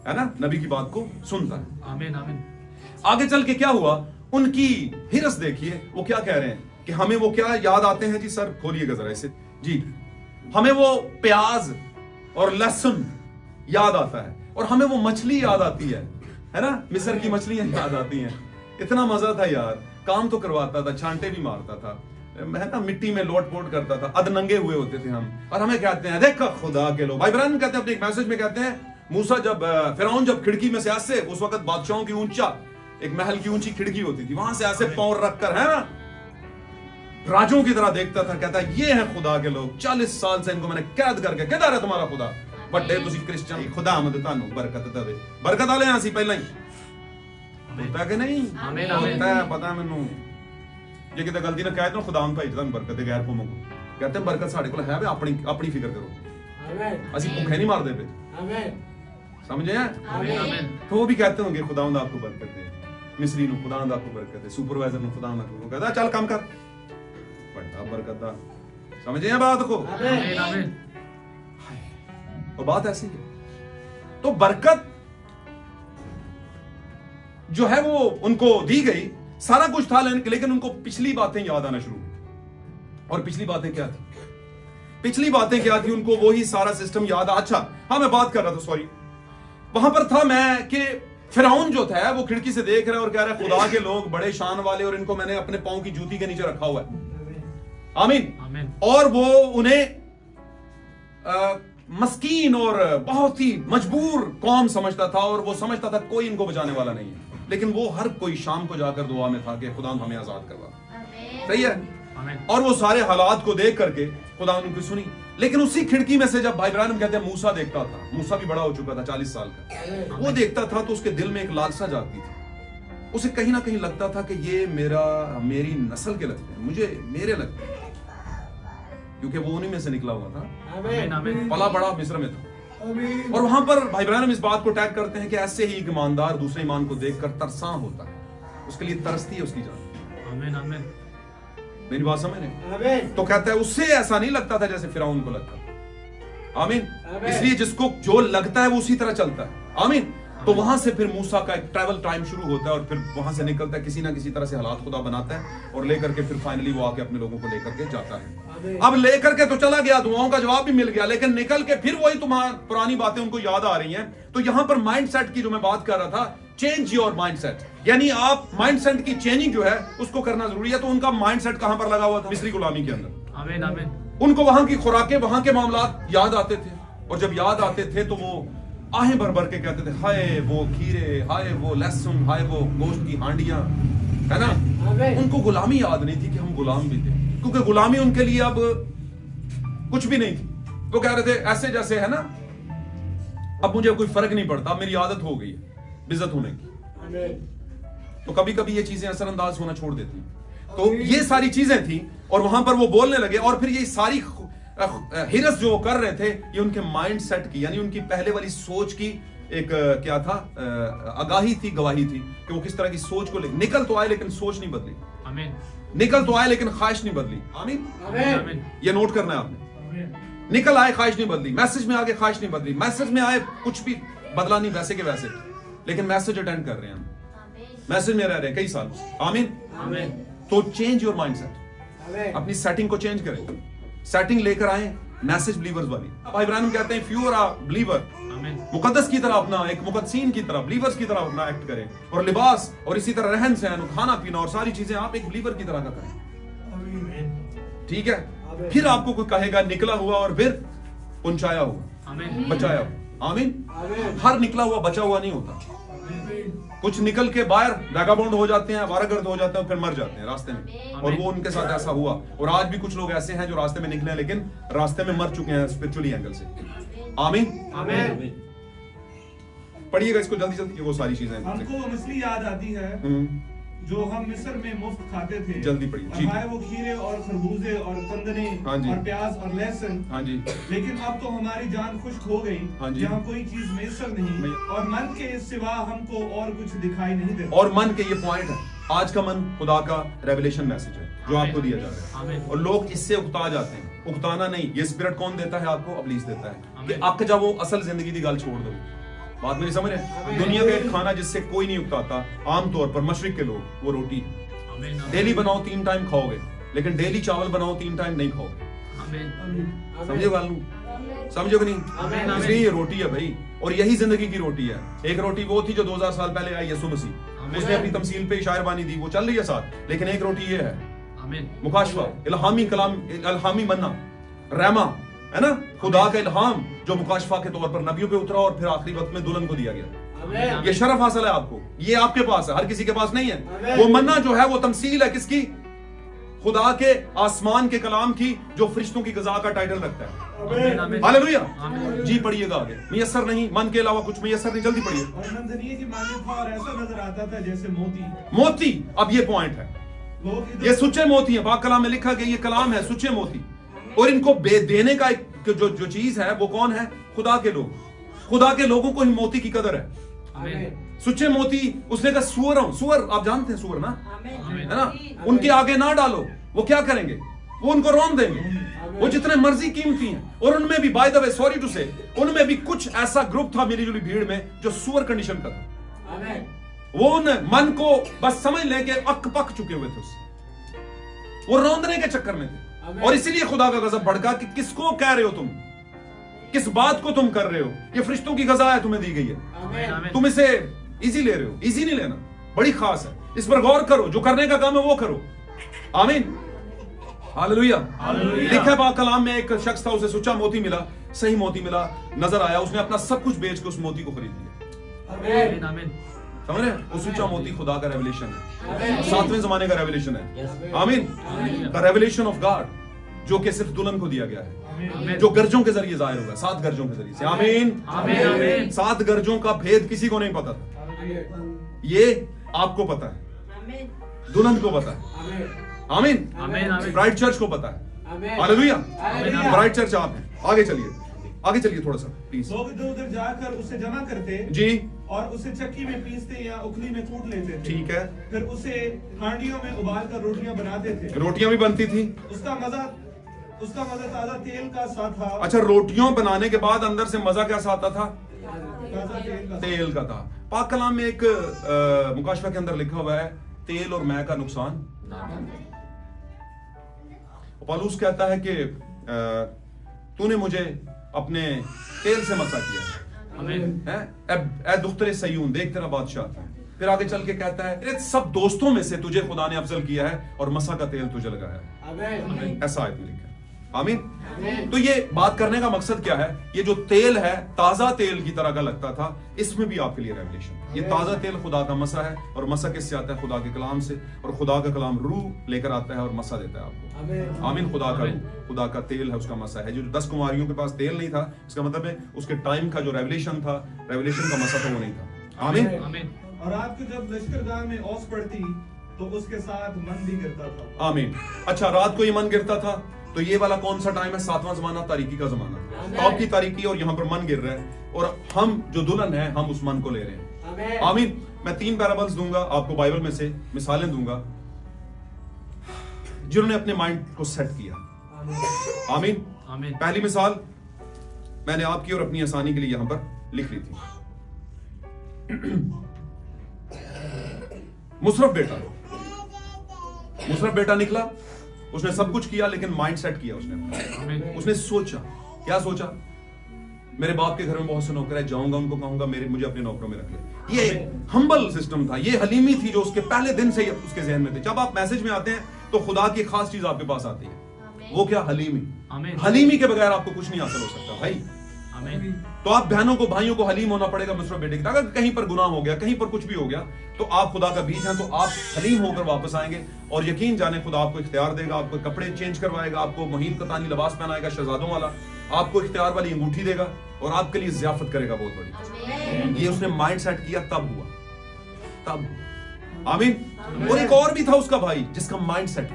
है ना, नबी की बात को सुनता है। आमीन आमीन। आगे चल के क्या हुआ? उनकी हिरस देखिए, वो क्या कह रहे हैं कि हमें वो क्या याद आते हैं जी। सर खोलिएगा जरा इसे जी। हमें वो प्याज और लहसुन याद आता है, और हमें वो मछली याद आती है ना, मिस्र की मछलियां याद आती हैं। इतना मजा था यार, काम तो करवाता था, छांटे भी मारता था, है ना, मिट्टी में लोट-पोट करता था, अधनंगे हुए होते थे हम। और हमें कहते हैं देखा खुदा के लोग, भाई ब्रानम कहते हैं अपने एक मैसेज में, कहते हैं मूसा जब फिरौन जब खिड़की में से ऐसे, उस वक्त बादशाहों की ऊंचा एक महल की ऊंची खिड़की होती थी, वहां से ऐसे पांव रखकर, है ना, राजों की तरह देखता था। कहता है ये है खुदा के लोग, 40 साल से इनको मैंने कैद करके, किधर है तुम्हारा खुदा? बड़े तुसी क्रिश्चियन, खुदा मद तानू बरकत देवे, बरकत वाले हैं सी पहला ही, होता कि नहीं? आमीन आमीन। होता है, पता है मैनू। ਜੇ ਕਿਤੇ ਗਲਤੀ ਨਾਲ ਕਹਿ ਦੋ ਖੁਦਾਵੰਦ ਭਾਈ ਤੁਹਾਨੂੰ ਬਰਕਤ ਦੇ ਗੈਰ ਕੌਮਾਂ ਨੂੰ ਕਹਿੰਦੇ ਬਰਕਤ ਸਾਡੇ ਕੋਲ ਹੈ ਵੇ ਆਪਣੀ ਫਿਕਰ ਕਰੋ ਅਸੀਂ ਭੁੱਖੇ नहीं मारते पे समझे हैं आमीन तो वो भी कहते होंगे खुदावंद आपको बरकत दे मिस्री ਨੂੰ खुदावंद आपको बरकत दे सुपरवाइजर ਨੂੰ खुदावंद आपको कहता चल काम कर बड़ा बरकत दा समझे हैं बात को आमीन आमीन तो बात ऐसी है तो बरकत जो है वो उनको दी गई सारा कुछ था लेकिन उनको पिछली बातें याद आना शुरू हुई और पिछली बातें क्या थी उनको वही सारा सिस्टम याद अच्छा हाँ मैं बात कर रहा था सॉरी वहां पर था मैं कि फिरौन जो था वो खिड़की से देख रहा है और कह रहा है खुदा के लोग बड़े शान वाले और इनको मैंने अपने पांव की जूती के नीचे रखा हुआ है आमीन आमीन और वो उन्हें मस्कीन और बहुत ही मजबूर कौम समझता था और वो समझता था कोई इनको बचाने वाला नहीं है लेकिन वो हर कोई शाम को जाकर दुआ में था कि खुदा हमें आजाद करवा सही है आमीन और वो सारे हालात को देख करके खुदा ने उनकी सुनी लेकिन उसी खिड़की में से जब भाई इब्राहिम कहते हैं मूसा देखता था मूसा भी बड़ा हो चुका था 40 साल का वो देखता था तो उसके दिल में एक लालसा जागती थी उसे कहीं ना कहीं लगता था कि ये मेरी नस्ल के लगते हैं मुझे मेरे लगते हैं क्योंकि वो उन्हीं में से निकला हुआ था आमीन आमीन पला बड़ा मिस्र में था और वहां पर भाई इब्राहिम इस बात को टैग करते हैं कि ऐसे ही एक ईमानदार दूसरे ईमान को देखकर तरसा होता है उसके लिए तरसती है उसकी जान आमीन आमीन मेरी बात समझ रहे तो कहता है उससे ऐसा नहीं लगता था जैसे फिरौन को लगता था आमीन इसलिए जिसको जो लगता है वो उसी तरह चलता है आमीन तो वहां से फिर मूसा का एक ट्रैवल टाइम शुरू होता है और फिर वहां से निकलता है किसी ना किसी तरह से हालात खुदा बनाता है और लेकर के फिर फाइनली वो आके अपने लोगों को लेकर के जाता है अब लेकर के तो चला गया दुआओं का जवाब भी मिल गया लेकिन निकल के फिर वही तुम्हारी पुरानी बातें उनको याद आ रही हैं तो यहां पर माइंडसेट की जो मैं बात कर रहा था चेंज योर माइंडसेट यानी आप माइंडसेट की चेंजिंग जो है उसको करना जरूरी है तो उनका माइंडसेट कहां पर लगा हुआ था मिस्री गुलामी के अंदर आमीन आमीन उनको वहां की खुराकें वहां के मामलात याद आते थे और जब याद आते थे तो वो आहें भर भर के कहते थे हाय वो खीरे हाय वो लहसुन हाय वो गोश्त की हांडियां है ना उनको गुलामी याद नहीं थी कि हम गुलाम भी थे क्योंकि गुलामी उनके लिए अब कुछ भी नहीं थी वो कह रहे थे ऐसे जैसे है ना अब मुझे कोई फर्क नहीं पड़ता मेरी आदत हो गई है बेइज्जत होने की तो कभी कभी ये चीजें असरअंदाज होना छोड़ देती हैं तो ये सारी चीजें थी और वहां पर वो बोलने लगे और फिर ये सारी हिरस जो वो कर रहे थे ये उनके माइंड सेट की यानी उनकी पहले वाली सोच की एक क्या था आगाही थी गवाही थी कि वो किस तरह की सोच को निकल तो आए लेकिन सोच नहीं बदली आमीन निकल तो आए लेकिन ख्वाहिश नहीं बदली आमीन आमीन ये नोट करना है आपने निकल आए ख्वाहिश नहीं बदली मैसेज में आगे ख्वाहिश नहीं बदली मैसेज में आए कुछ भी बदला नहीं वैसे के वैसे लेकिन मैसेज अटेंड कर रहे हैं हम मैसेज में रह रहे हैं कई साल आमीन आमीन तो चेंज योर माइंडसेट अपनी सेटिंग को चेंज करें सेटिंग लेकर आए मैसेज बिलीवर्स वाली भाई इब्राहिम कहते हैं if you are a believer आमीन मुकद्दस की तरह अपना एक मुकद्दसीन की तरह बिलीवर्स की तरह अपना एक्ट करें और लिबास और इसी तरह रहन सहन खाना पीना और सारी चीजें आप एक बिलीवर की तरह का करें ठीक है फिर आपको कोई कहेगा निकला हुआ और फिर पहुंचाया हुआ आमीन बचाया हुआ आमीन हर निकला हुआ बचा हुआ नहीं होता कुछ निकल के बाहर वैगाबॉन्ड हो जाते हैं आवारागर्द हो जाते हैं फिर मर जाते हैं रास्ते में और वो उनके साथ ऐसा हुआ और आज भी कुछ लोग ऐसे हैं जो रास्ते में निकले हैं लेकिन रास्ते में मर चुके हैं स्पिरिचुअली एंगल से आमीन आमीन पढ़िएगा इसको जल्दी जल्दी वो सारी चीजें हमको वो मछली याद आती है जो हम मिस्र में मुफ्त खाते थे जल्दी पढ़िए, जी। और खाए वो खीरे और खरबूजे और कंदने हाँ जी। और प्याज और लहसुन हाँ जी लेकिन अब तो हमारी जान खुश्क हो गई हाँ जी। जहाँ कोई चीज मैसर नहीं और मन के सिवा हमको और कुछ दिखाई नहीं देता और मन के ये पॉइंट है आज का मन खुदा का रेवलेशन मैसेज है जो आपको दिया जा रहा है आमीन और लोग इससे उकता जाते हैं उकताना नहीं ये स्पिरिट कौन देता है आपको अबलीस देता है कि आमीन। अक जब वो असल जिंदगी की गल छोड़ दो बात मेरी समझ रहे हैं दुनिया का एक खाना जिससे कोई नहीं उकताता आमतौर पर मशरिक के लोग वो रोटी है आमीन डेली बनाओ 3 टाइम खाओगे लेकिन डेली चावल बनाओ 3 टाइम नहीं खाओगे आमीन समझे वालू समझो कि नहीं आमीन, आमीन। इसलिए ये रोटी है भाई और यही जिंदगी की रोटी है एक रोटी वो थी जो 2000 साल पहले आई यसु मसीह आमीन। उसने अपनी तमसील पे शायरबानी दी वो चल रही है साथ लेकिन एक रोटी ये है आमीन मुकाशवा इल्हामी कलाम इल्हामी मन्ना रहमा है ना खुदा का इल्हाम जो मुकाशफा के तौर पर नबियों पे उतरा और फिर आखिरी वक्त में दुल्हन को दिया गया ये शरफ हासिल है आपको ये आपके पास है हर किसी के पास नहीं है वो मन्ना जो है वो तमसील है किसकी खुदा के आसमान के कलाम की जो फरिश्तों की गज़ा का टाइटल रखता है आमीन आमीन हालेलुया आमीन। जी पढ़िएगा आगे मुयस्सर नहीं मन के अलावा कुछ मुयस्सर नहीं जल्दी पढ़िए और मंजरिए की माने था और ऐसा नजर आता था जैसे मोती मोती अब ये पॉइंट है लोग इधर ये सुच्चे मोती है, पाक कलाम में लिखा गया ये कलाम है सुच्चे मोती, और इनको देने का जो चीज है वो कौन है? खुदा के लोग। खुदा के लोगों को ही मोती की कदर है। आमीन सुच्चे मोती, उसने कहा सुअर हूं। सुअर आप जानते हैं सुअर ना, आमीन है ना? उनके आगे ना डालो, वो क्या करेंगे? वो उनको रौंद देंगे। वो जितने मर्जी कीमती हैं, और उनमें भी by the way sorry to say, उनमें भी कुछ ऐसा ग्रुप था मिली जुली भीड़ में जो सुअर कंडीशन का था। वो उन मन को बस समझ लें कि अक पक चुके हुए थे उससे, वो रौंदने के चक्कर में थे। और इसीलिए खुदा का गजब भड़का कि किसको कह रहे हो तुम, किस बात को तुम कर रहे हो? ये फरिश्तों की गजा है, तुम्हें दी गई है, आमीन तुम इसे इजी ले रहे हो। इजी नहीं लेना, बड़ी खास है, इस पर गौर करो, जो करने का काम है वो करो। आमीन हालेलुया। लिखा है पाक कलाम में, एक शख्स था, उसे सुच्चा मोती मिला, सही मोती मिला, नजर आया, उसने अपना सब कुछ बेच के उस मोती को खरीद लिया। आमीन आमीन समझ रहे हैं? वो सुच्चा मोती खुदा का रेवलेशन है, 7वें जमाने का रेवलेशन है। आमीन द रेवलेशन ऑफ गॉड, जो कि सिर्फ दुल्हन को दिया गया है, जो गर्जों के जरिए जाहिर होगा, 7 गर्जों के जरिए से। आमीन आमीन आमीन 7 गर्जों का भेद किसी को नहीं पता था, ये आपको पता है, दुल्हन को पता है। आमीन आमीन आमीन ब्राइट चर्च को पता है। हालेलुया ब्राइट चर्च आप हैं। आगे चलिए थोड़ा सा प्लीज। लोग इधर उधर जाकर उसे जमा करते जी और उसे चक्की में पीसते या उखली में कूट लेते थे। ठीक है। फिर उसे हांडियों में उबाल कर रोटियां बनाते थे। रोटियां भी बनती थी। उसका मजा ताजा तेल का सा था। अच्छा, रोटियों बनाने के बाद अंदर से मजा कैसा आता था? ताजा तेल का था। पाक कलाम में एक मुकाशवा के अंदर लिखा हुआ है, तेल और मैं का नुकसान। पौलुस कहता है कि तूने मुझे अपने तेल से मसा किया आमीन है, ए दुख्तरे सयून, देख तेरा बादशाह आता है। फिर आगे चल के कहता है, अरे सब दोस्तों में से तुझे खुदा ने अफजल किया है और मसा का तेल तुझे लगाया है। ऐसा आयत में लिखा है। आमीन। तो ये बात करने का मकसद क्या है? ये जो तेल है, ताजा तेल की तरह का लगता था, इसमें भी आपके लिए रेवलेशन। ये ताजा तेल खुदा का मसा है, और मसा किससे आता है? खुदा के कलाम से, और खुदा का कलाम रूह लेकर आता है और मसा देता है आपको। आमीन। खुदा का रूह, खुदा का तेल है, उसका मसा है। जो 10 कुमारियों के पास तेल नहीं था, इसका मतलब है उसके टाइम का जो रेवलेशन था, रेवलेशन का मसा था, वो नहीं था। आमीन। आमीन और रात को जब लश्करगाह में औस पड़ती तो उसके साथ मन भी गिरता था। आमीन। अच्छा, रात को ये मन गिरता था, तो ये वाला कौन सा टाइम है? 7वां जमाना, तारीकी का जमाना। आपकी तारीकी, और यहाँ पर मन गिर रहा है, और हम जो दुल्हन है, हम उस मन को ले रहे हैं। आमीन। मैं 3 पैराबल्स दूंगा आपको, बाइबल में से मिसालें दूंगा, जिन्होंने अपने माइंड को सेट किया। आमीन। आमीन पहली मिसाल मैंने आपकी और अपनी आसानी के लिए यहां पर लिख ली थी। मुशर्रफ बेटा निकला, उसने सब कुछ किया, लेकिन माइंड सेट किया उसने। उसने सोचा, क्या सोचा? मेरे बाप के घर में बहुत से नौकर है, जाऊंगा उनको कहूंगा मुझे अपने नौकरों में रख ले। ये हम्बल सिस्टम था, ये हलीमी थी जो उसके पहले दिन से ही उसके जहन में थी। जब आप मैसेज में आते हैं तो खुदा की खास चीज आपके पास आती है, वो क्या? हलीमी। हलीमी के बगैर आपको कुछ नहीं हासिल हो सकता भाई। आमीन तो आप बहनों को, भाइयों को हलीम होना पड़ेगा मुशर्रफ बेटे की। अगर कहीं पर गुनाह हो गया, कहीं पर कुछ भी हो गया, तो आप खुदा का बीज हैं, तो आप हलीम होकर वापस आएंगे, और यकीन जाने खुदा आपको इख्तियार देगा, आपको कपड़े चेंज करवाएगा, आपको महीन कतानी लिबास पहनाएगा शहजादों वाला, आपको इख्तियार वाली अंगूठी देगा, और आपके लिए ज़ियाफत करेगा बहुत बड़ी। ये उसने माइंड सेट किया, तब हुआ, तब। आमीन। और एक और भी था उसका भाई, जिसका mind set,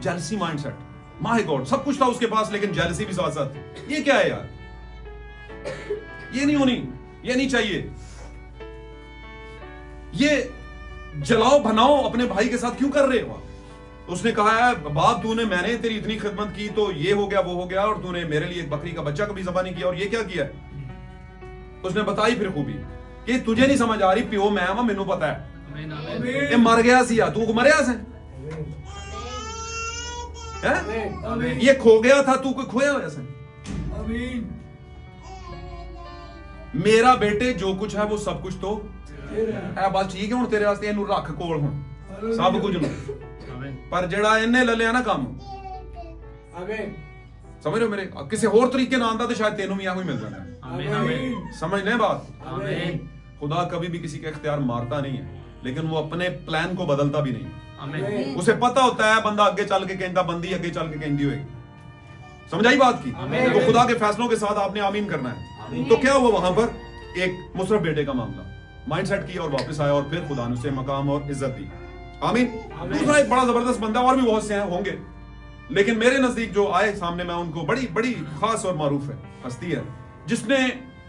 jealousy mind set. My God, सब कुछ था उसके पास, लेकिन जेलसी भी साथ साथ। ये क्या है यार? ये नहीं होनी, ये नहीं चाहिए, ये जलाओ भनाओ अपने भाई के साथ क्यों कर रहे हो? उसने कहा है, बाप मैंने तेरी इतनी खिदमत की, तो ये हो गया वो हो गया, और तूने मेरे लिए एक बकरी का बच्चा कभी ज़बह नहीं किया, और ये क्या किया? उसने बताई फिर खूबी कि तुझे नहीं समझ आ रही, प्यो मैं आवा, मैनू पता है। ये मर गया सी, तू मरिया से है? ये खो गया था, तू कोई खोया हो जैसे। मेरा बेटे जो कुछ है वो सब कुछ तो है, बस ठीक है। हुण तेरे वास्ते इनू रख कोल, हुण सब कुछ नूं, पर जेड़ा इन्ने ले लिया ना काम, समझ रहे हो मेरे? किसी होर तरीके ना आंदा तो शायद तेनू भी यहां मिल जाता। समझ लें बात। खुदा कभी भी किसी का इख्तियार मारता नहीं है, लेकिन वो अपने प्लान को बदलता भी नहीं। उसे पता होता है बंदा आगे चल के कहता, बंदी आगे चल के कहती होगी। समझाई बात की? तो खुदा के फैसलों के साथ आपने आमीन करना है। तो क्या हुआ वहां पर? एक मुशर्रफ बेटे का मामला, माइंड सेट किया और वापस आया, और फिर खुदा ने उसे मकाम और इज्जत दी। आमीन। दूसरा एक बड़ा जबरदस्त बंदा, और भी बहुत से हैं होंगे, लेकिन मेरे नजदीक जो आए सामने, मैं उनको बड़ी बड़ी खास और मारूफ है हस्ती है, जिसने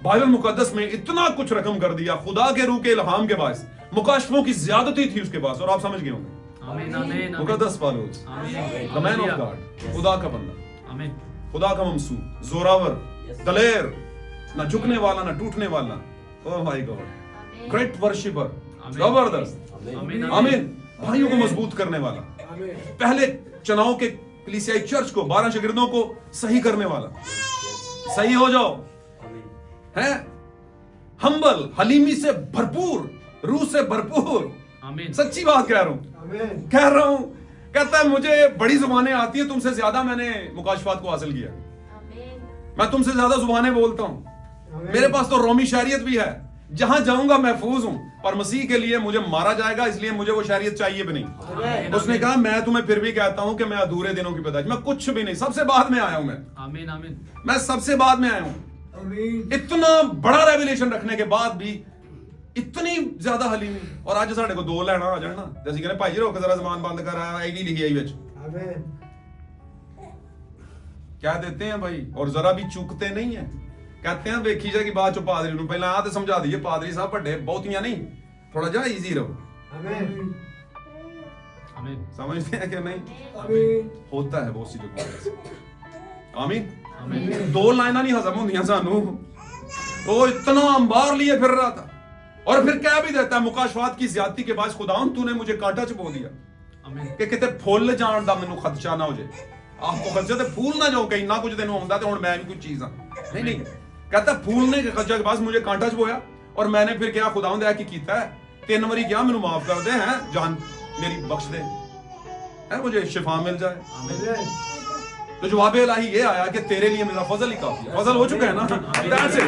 बाइबल मुकद्दस में इतना कुछ रकम कर दिया खुदा के रूह के इल्हाम के बायस। मुकाशफों की ज्यादती थी उसके पास, और आप समझ गए होंगे। आमीन आमीन मुकद्दस पालूस, आमीन द मैन ऑफ गॉड, खुदा का बंदा, आमीन खुदा का ममसू, जोरावर, दलेर, ना झुकने वाला ना टूटने वाला। Oh my God, great worshipper, जबरदस्त, आमीन आमीन। भाइयों को मजबूत करने वाला, पहले चुनाव के कलीसियाई चर्च को 12 शागिर्दों को सही करने वाला, सही हो जाओ, है हम्बल, हलीमी से भरपूर, रूह से भरपूर। आमीन सच्ची बात कह रहा हूं। कहता है मुझे बड़ी जुबानें आती है, तुमसे ज्यादा मैंने मुकाशफात को हासिल किया, मैं तुमसे ज्यादा जुबानें बोलता हूं, मेरे पास तो रोमी शरीयत भी है, जहां जाऊंगा महफूज हूं, पर मसीह के लिए मुझे मारा जाएगा, इसलिए मुझे वो शरीयत चाहिए भी नहीं। उसने कहा मैं तुम्हें फिर भी कहता हूं कि मैं अधूरे दिनों की पैदाइश, मैं कुछ भी नहीं, सबसे बाद में आया हूं, आमीन आमीन मैं सबसे बाद में आया हूं। इतना बड़ा रेवलेशन रखने के बाद भी इतनी ज्यादा हलीमी, और आज साढ़े को 2 लेना आ जाना, जैसे कहने भाई जी रोक जरा जबान बंद कर आया, आई नहीं लिखी आई विच क्या देते हैं भाई, और जरा भी चूकते नहीं है। कहते हैं देखी जाएगी बाद चो पादरी नूं, पहले आ तो समझा दीजिए पादरी साहब बड़े बहुतियां नहीं, थोड़ा जा इजी रहो। आमीन समझते हैं कि नहीं? होता है बहुत सी जगहों। आमीन। 2 लाइना नहीं हजम होंदियां सानू, वो इतना अंबार लिए फिर रहा था, और फिर क्या भी देता है मुकाशफात की ज्यादती के बाद, खुदा तूने मुझे कांटा चबो दिया आमीन कि किते फुल जान दा मैनू खदशा ना हो जाए, आपको खदशा ते फूल ना जाओ कहीं ना कुछ तेनू आंदा ते हुण मैं भी कुछ चीज हां, नहीं कहता फूलने के खदशा के बाद मुझे कांटा चबोया, और मैंने फिर क्या खुदा है कि कीता है 3 बारी क्या मैनू माफ कर दे, हैं जान मेरी बख्श दे, है मुझे शिफा मिल जाए। तो जवाब इलाही ये आया कि तेरे लिए मेरा फजल ही काफी है, फजल हो चुका है ना, That's it.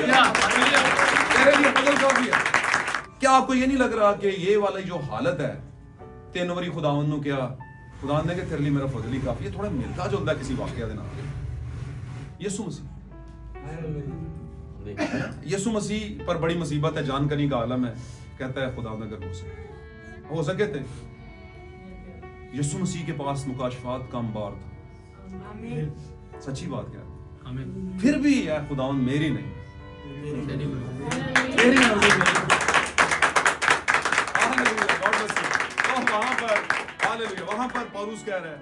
तेरे लिए फजल काफी है। क्या आपको ये नहीं लग रहा कि ये वाली जो हालत है 3 बारी खुदावंद नूं क्या खुदावंद ने कि तेरे लिए मेरा फजल ही काफी है, थोड़ा मिलता जुलता किसी वाकया दे नाल। यीशु मसीह पर बड़ी मुसीबत है, जानकनी का आलम है, कहता है खुदावंद अगर हो सके थे यीशु मसीह के पास मुकाशफात का अंबार था। सच्ची बात क्या है, आमीन फिर भी है खुदावंद मेरी नहीं, तेरी तेरी मर्जी नहीं। Hallelujah, God bless you. तो वहां पर हालेलुया, वहां पर पौलुस कह रहा है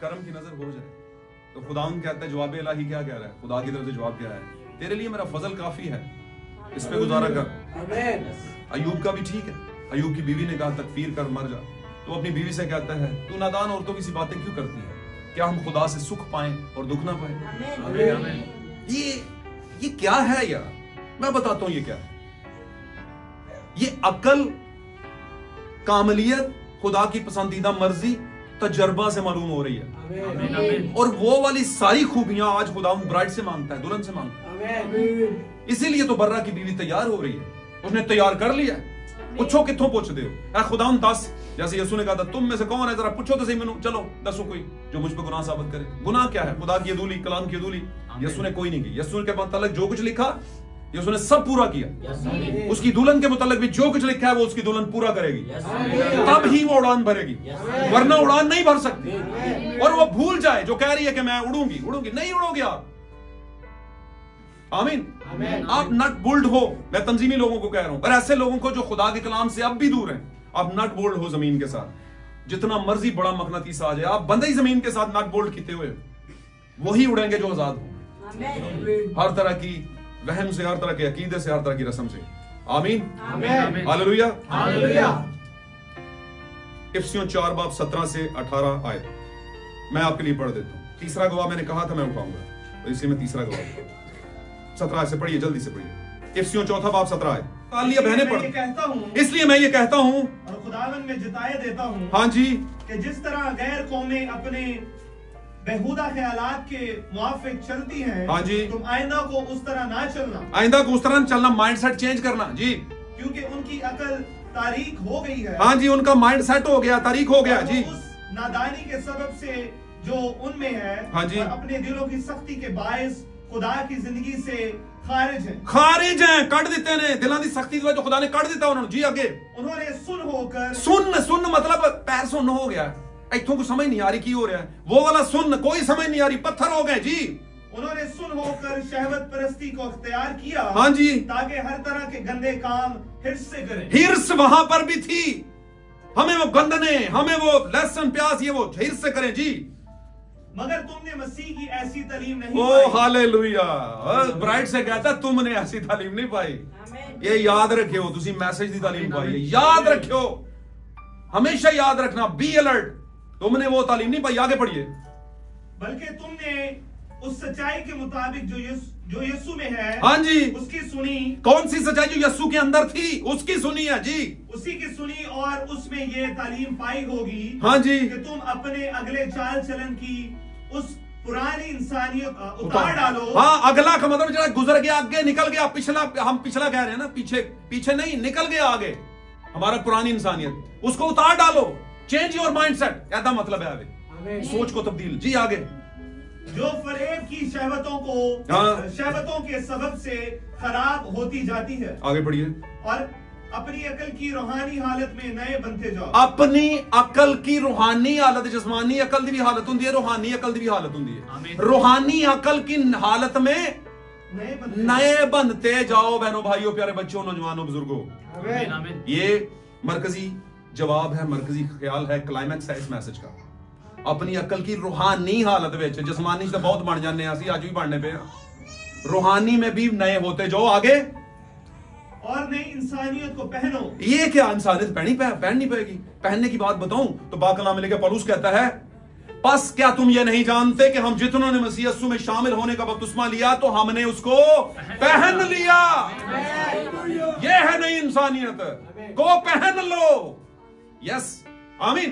करम की नजर हो जाए, तो खुदावंद कहता है, जवाब इलाही क्या कह रहा है, खुदा की तरफ से जवाब क्या है, तेरे लिए मेरा फजल काफी है, इस पे गुजारा कर। अयूब का भी ठीक है, अयूब की बीवी ने कहा तकफीर कर मर जा, तो अपनी बीवी से कहता है तू नादान औरतों की सी बातें क्यों करती है, क्या हम खुदा से सुख पाएं और दुख ना पाएं। आमीन आमीन ये क्या है यार, मैं बताता हूं ये क्या है। ये अकल, कामलियत, खुदा की पसंदीदा मर्जी, तजर्बा से मालूम हो रही है, आमीन आमीन और वो वाली सारी खूबियां आज खुदा ब्राइड से मांगता है, दुल्हन से मांगता है। इसीलिए तो बर्रा की बीवी तैयार हो रही है, उसने तैयार कर लिया है। पूछो कितों पूछते हो, खुदा दस, जैसे यीशु ने कहा था तुम में से कौन है, जरा पूछो तो सही मैनू, चलो दसो कोई जो मुझ पर गुनाह साबित करे। गुनाह क्या है, खुदा की अदूली, कलाम की अदूली, यीशु ने कोई नहीं की। यीशु के मुतालिक जो कुछ लिखा यीशु ने सब पूरा किया, उसकी दुल्हन के मुतालिक भी जो कुछ लिखा है वो उसकी दुल्हन पूरा करेगी, तब ही वो उड़ान भरेगी, वरना उड़ान नहीं भर सकती। और वो भूल जाए जो कह रही है कि मैं उड़ूंगी, नहीं उड़ोगे आप। आमीन। आप नट बोल्ड हो, मैं तंजीमी लोगों को कह रहा हूं, और ऐसे लोगों को जो खुदा के कलाम से अब भी दूर हैं, आप नट बोल्ड हो जमीन के साथ। जितना मर्जी बड़ा मकनातीस आ जाए, आप बंदे ही जमीन के साथ नट बोल्ड किए हुए, वही उड़ेंगे जो आजाद हो, हर तरह की वहम से, हर तरह के अकीदे से, हर तरह की रस्म से। आमीन। हालेलुया। इफिसियों 4 बाब 17 से 18 आयत मैं आपके लिए पढ़ देता हूं। तीसरा गवाह मैंने कहा था मैं उठाऊंगा, तो इसलिए मैं तीसरा गवाह 17 से पढ़िए, जल्दी से पढ़िए। इफिसियों 4 बाब 17 आयत। तालियां बहने पढ़, इसलिए मैं ये कहता हूं और खुदावंद में जिताए देता हूं, हाँ जी, कि जिस तरह गैर कौमें अपने बेहुदा ख्यालात के मुआफिक चलती हैं, हाँ जी, तुम आइंदा को उस तरह ना चलना, आइंदा को उस तरह चलना, माइंडसेट चेंज करना जी, क्योंकि उनकी अकल तारीख हो गई है। हाँ जी, उनका माइंडसेट हो गया, तारीख हो गया जी, उस नादानी के सबब से जो उनमें है, हाँ जी, और अपने दिलों की सख्ती के बायस खुदा की जिंदगी से खारिज हैं, कट दिते ने दिलों की सख्ती जो खुदा ने कट दिता उन्होंने जी। आगे उन्होंने सुन होकर सुन मतलब पैर सुन हो गया, इथों को समझ नहीं आ रही की हो रहा है, वो वाला सुन कोई समझ नहीं आ रही, पत्थर हो गए जी। उन्होंने सुन होकर शहवत परस्ती को अख्तियार किया, हाँ जी, ताकि हर तरह के गंदे काम हिर्स से करें। हिर्स वहां पर भी थी, हमें वो गंदने, हमें वो लहसुन प्याज ये वो हिर्स से करें जी। मगर तुमने मसीह की ऐसी तालीम नहीं ओ पाई। हालेलुया, ब्राइट से कहता तुमने ऐसी तालीम नहीं पाई। ये याद रखियो, तुसी मैसेज दी तालीम पाई है, याद रखियो, हमेशा याद रखना, बी अलर्ट। तुमने वो तालीम नहीं पाई, आगे पढ़िए। बल्कि तुमने उस सच्चाई के मुताबिक जो यीशु में है, हाँ जी, उसकी सुनी। कौन सी सच्चाई जो यीशु के अंदर थी उसकी सुनी है जी, उसी की सुनी और उसमें ये तालीम पाई होगी, हाँ जी, कि तुम अपने अगले चाल चलन की उस पुरानी इंसानियत उतार डालो। हाँ, अगला का मतलब जरा गुजर गया, आगे निकल गया, पिछला हम पिछला कह रहे हैं ना, पीछे नहीं, निकल गया आगे हमारा पुरानी इंसानियत, उसको उतार डालो। चेंज योर माइंडसेट, ऐसा मतलब है आगे, सोच को तब्दील जी। आगे जो फरेब की शहवतों को, हाँ, शहवतों के सबब से खराब होती जाती है, आगे पढ़िए। और अपनी अकल की रूहानी हालत में नए बनते जाओ। अपनी अकल की रूहानी हालत, जिस्मानी अकल दी भी हालत होंदी है, रूहानी अकल दी भी हालत होंदी है। रूहानी अकल की हालत में नए बनते जाओ बहनों, भाइयों, प्यारे बच्चों, नौजवानों, बुजुर्गों। आमीन आमीन। ये मरकजी जवाब है, मरकजी ख्याल है, क्लाइमैक्स है इस मैसेज का। अपनी अकल की रूहानी हालत में, जिस्मानी से बहुत बन जाने हैं, आज भी बढ़ने पे, रूहानी में भी नए होते जाओ। आगे, और नई इंसानियत को पहनो। ये क्या इंसानियत पहननी पड़ेगी? पहनने की बात बताऊं तो बाकलाम में लेकर पौलुस कहता है, बस क्या तुम ये नहीं जानते कि हम जितनों ने मसीह यीशु में शामिल होने का बपतिस्मा लिया तो हमने उसको पहन लिया। ये है नई इंसानियत, को पहन लो। यस, आमीन,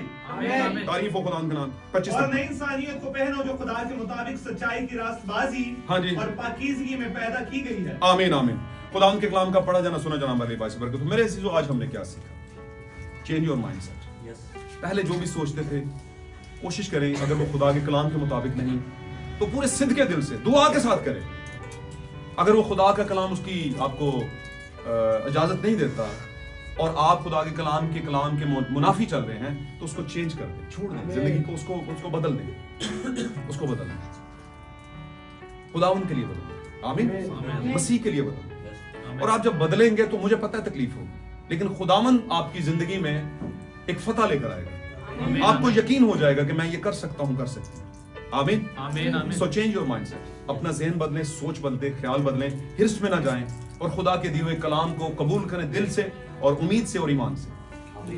तारीफ हो खुदा का नाम। 25 और नई इंसानियत को पहनो जो खुदा के मुताबिक सच्चाई की रास्तबाजी, हाँ जी, और पाकीज़गी में पैदा की गई है। आमीन आमीन। खुदा के कलाम का पढ़ा जाना सुना जाना हमारे पास बरकत। मेरे अजीजों, आज हमने क्या सीखा? Change your mindset. पहले जो भी सोचते थे, कोशिश करें, अगर वो खुदा के कलाम के मुताबिक नहीं तो पूरे सिद्ध के दिल से दुआ के साथ करें। अगर वो खुदा का कलाम उसकी आपको इजाजत नहीं देता और आप खुदा के कलाम के मुनाफी चल रहे हैं तो उसको चेंज कर दें, छोड़ दें जिंदगी को, उसको बदल दें, उसको बदल दें। खुदा उनके लिए बदल, आमीन, मसीह के लिए बदल। और आप जब बदलेंगे तो मुझे पता है तकलीफ होगी, लेकिन खुदावन आपकी जिंदगी में एक फतह लेकर आएगा। आपको यकीन हो जाएगा कि मैं ये कर सकता हूं, कर सकती हूँ। आमीन आमीन आमीन। सो चेंज योर माइंडसेट, अपना ज़हन बदलें, सोच बदलें, ख्याल बदलें, हिर्स में ना जाएं और खुदा के दिए हुए कलाम को कबूल करें दिल से और उम्मीद से और ईमान से।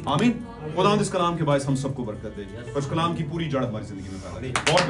आमीन। खुदा इस कलाम के बायस हम सबको बरकत दे और इस कलाम की पूरी जड़ हमारी जिंदगी में फैला दे। बहुत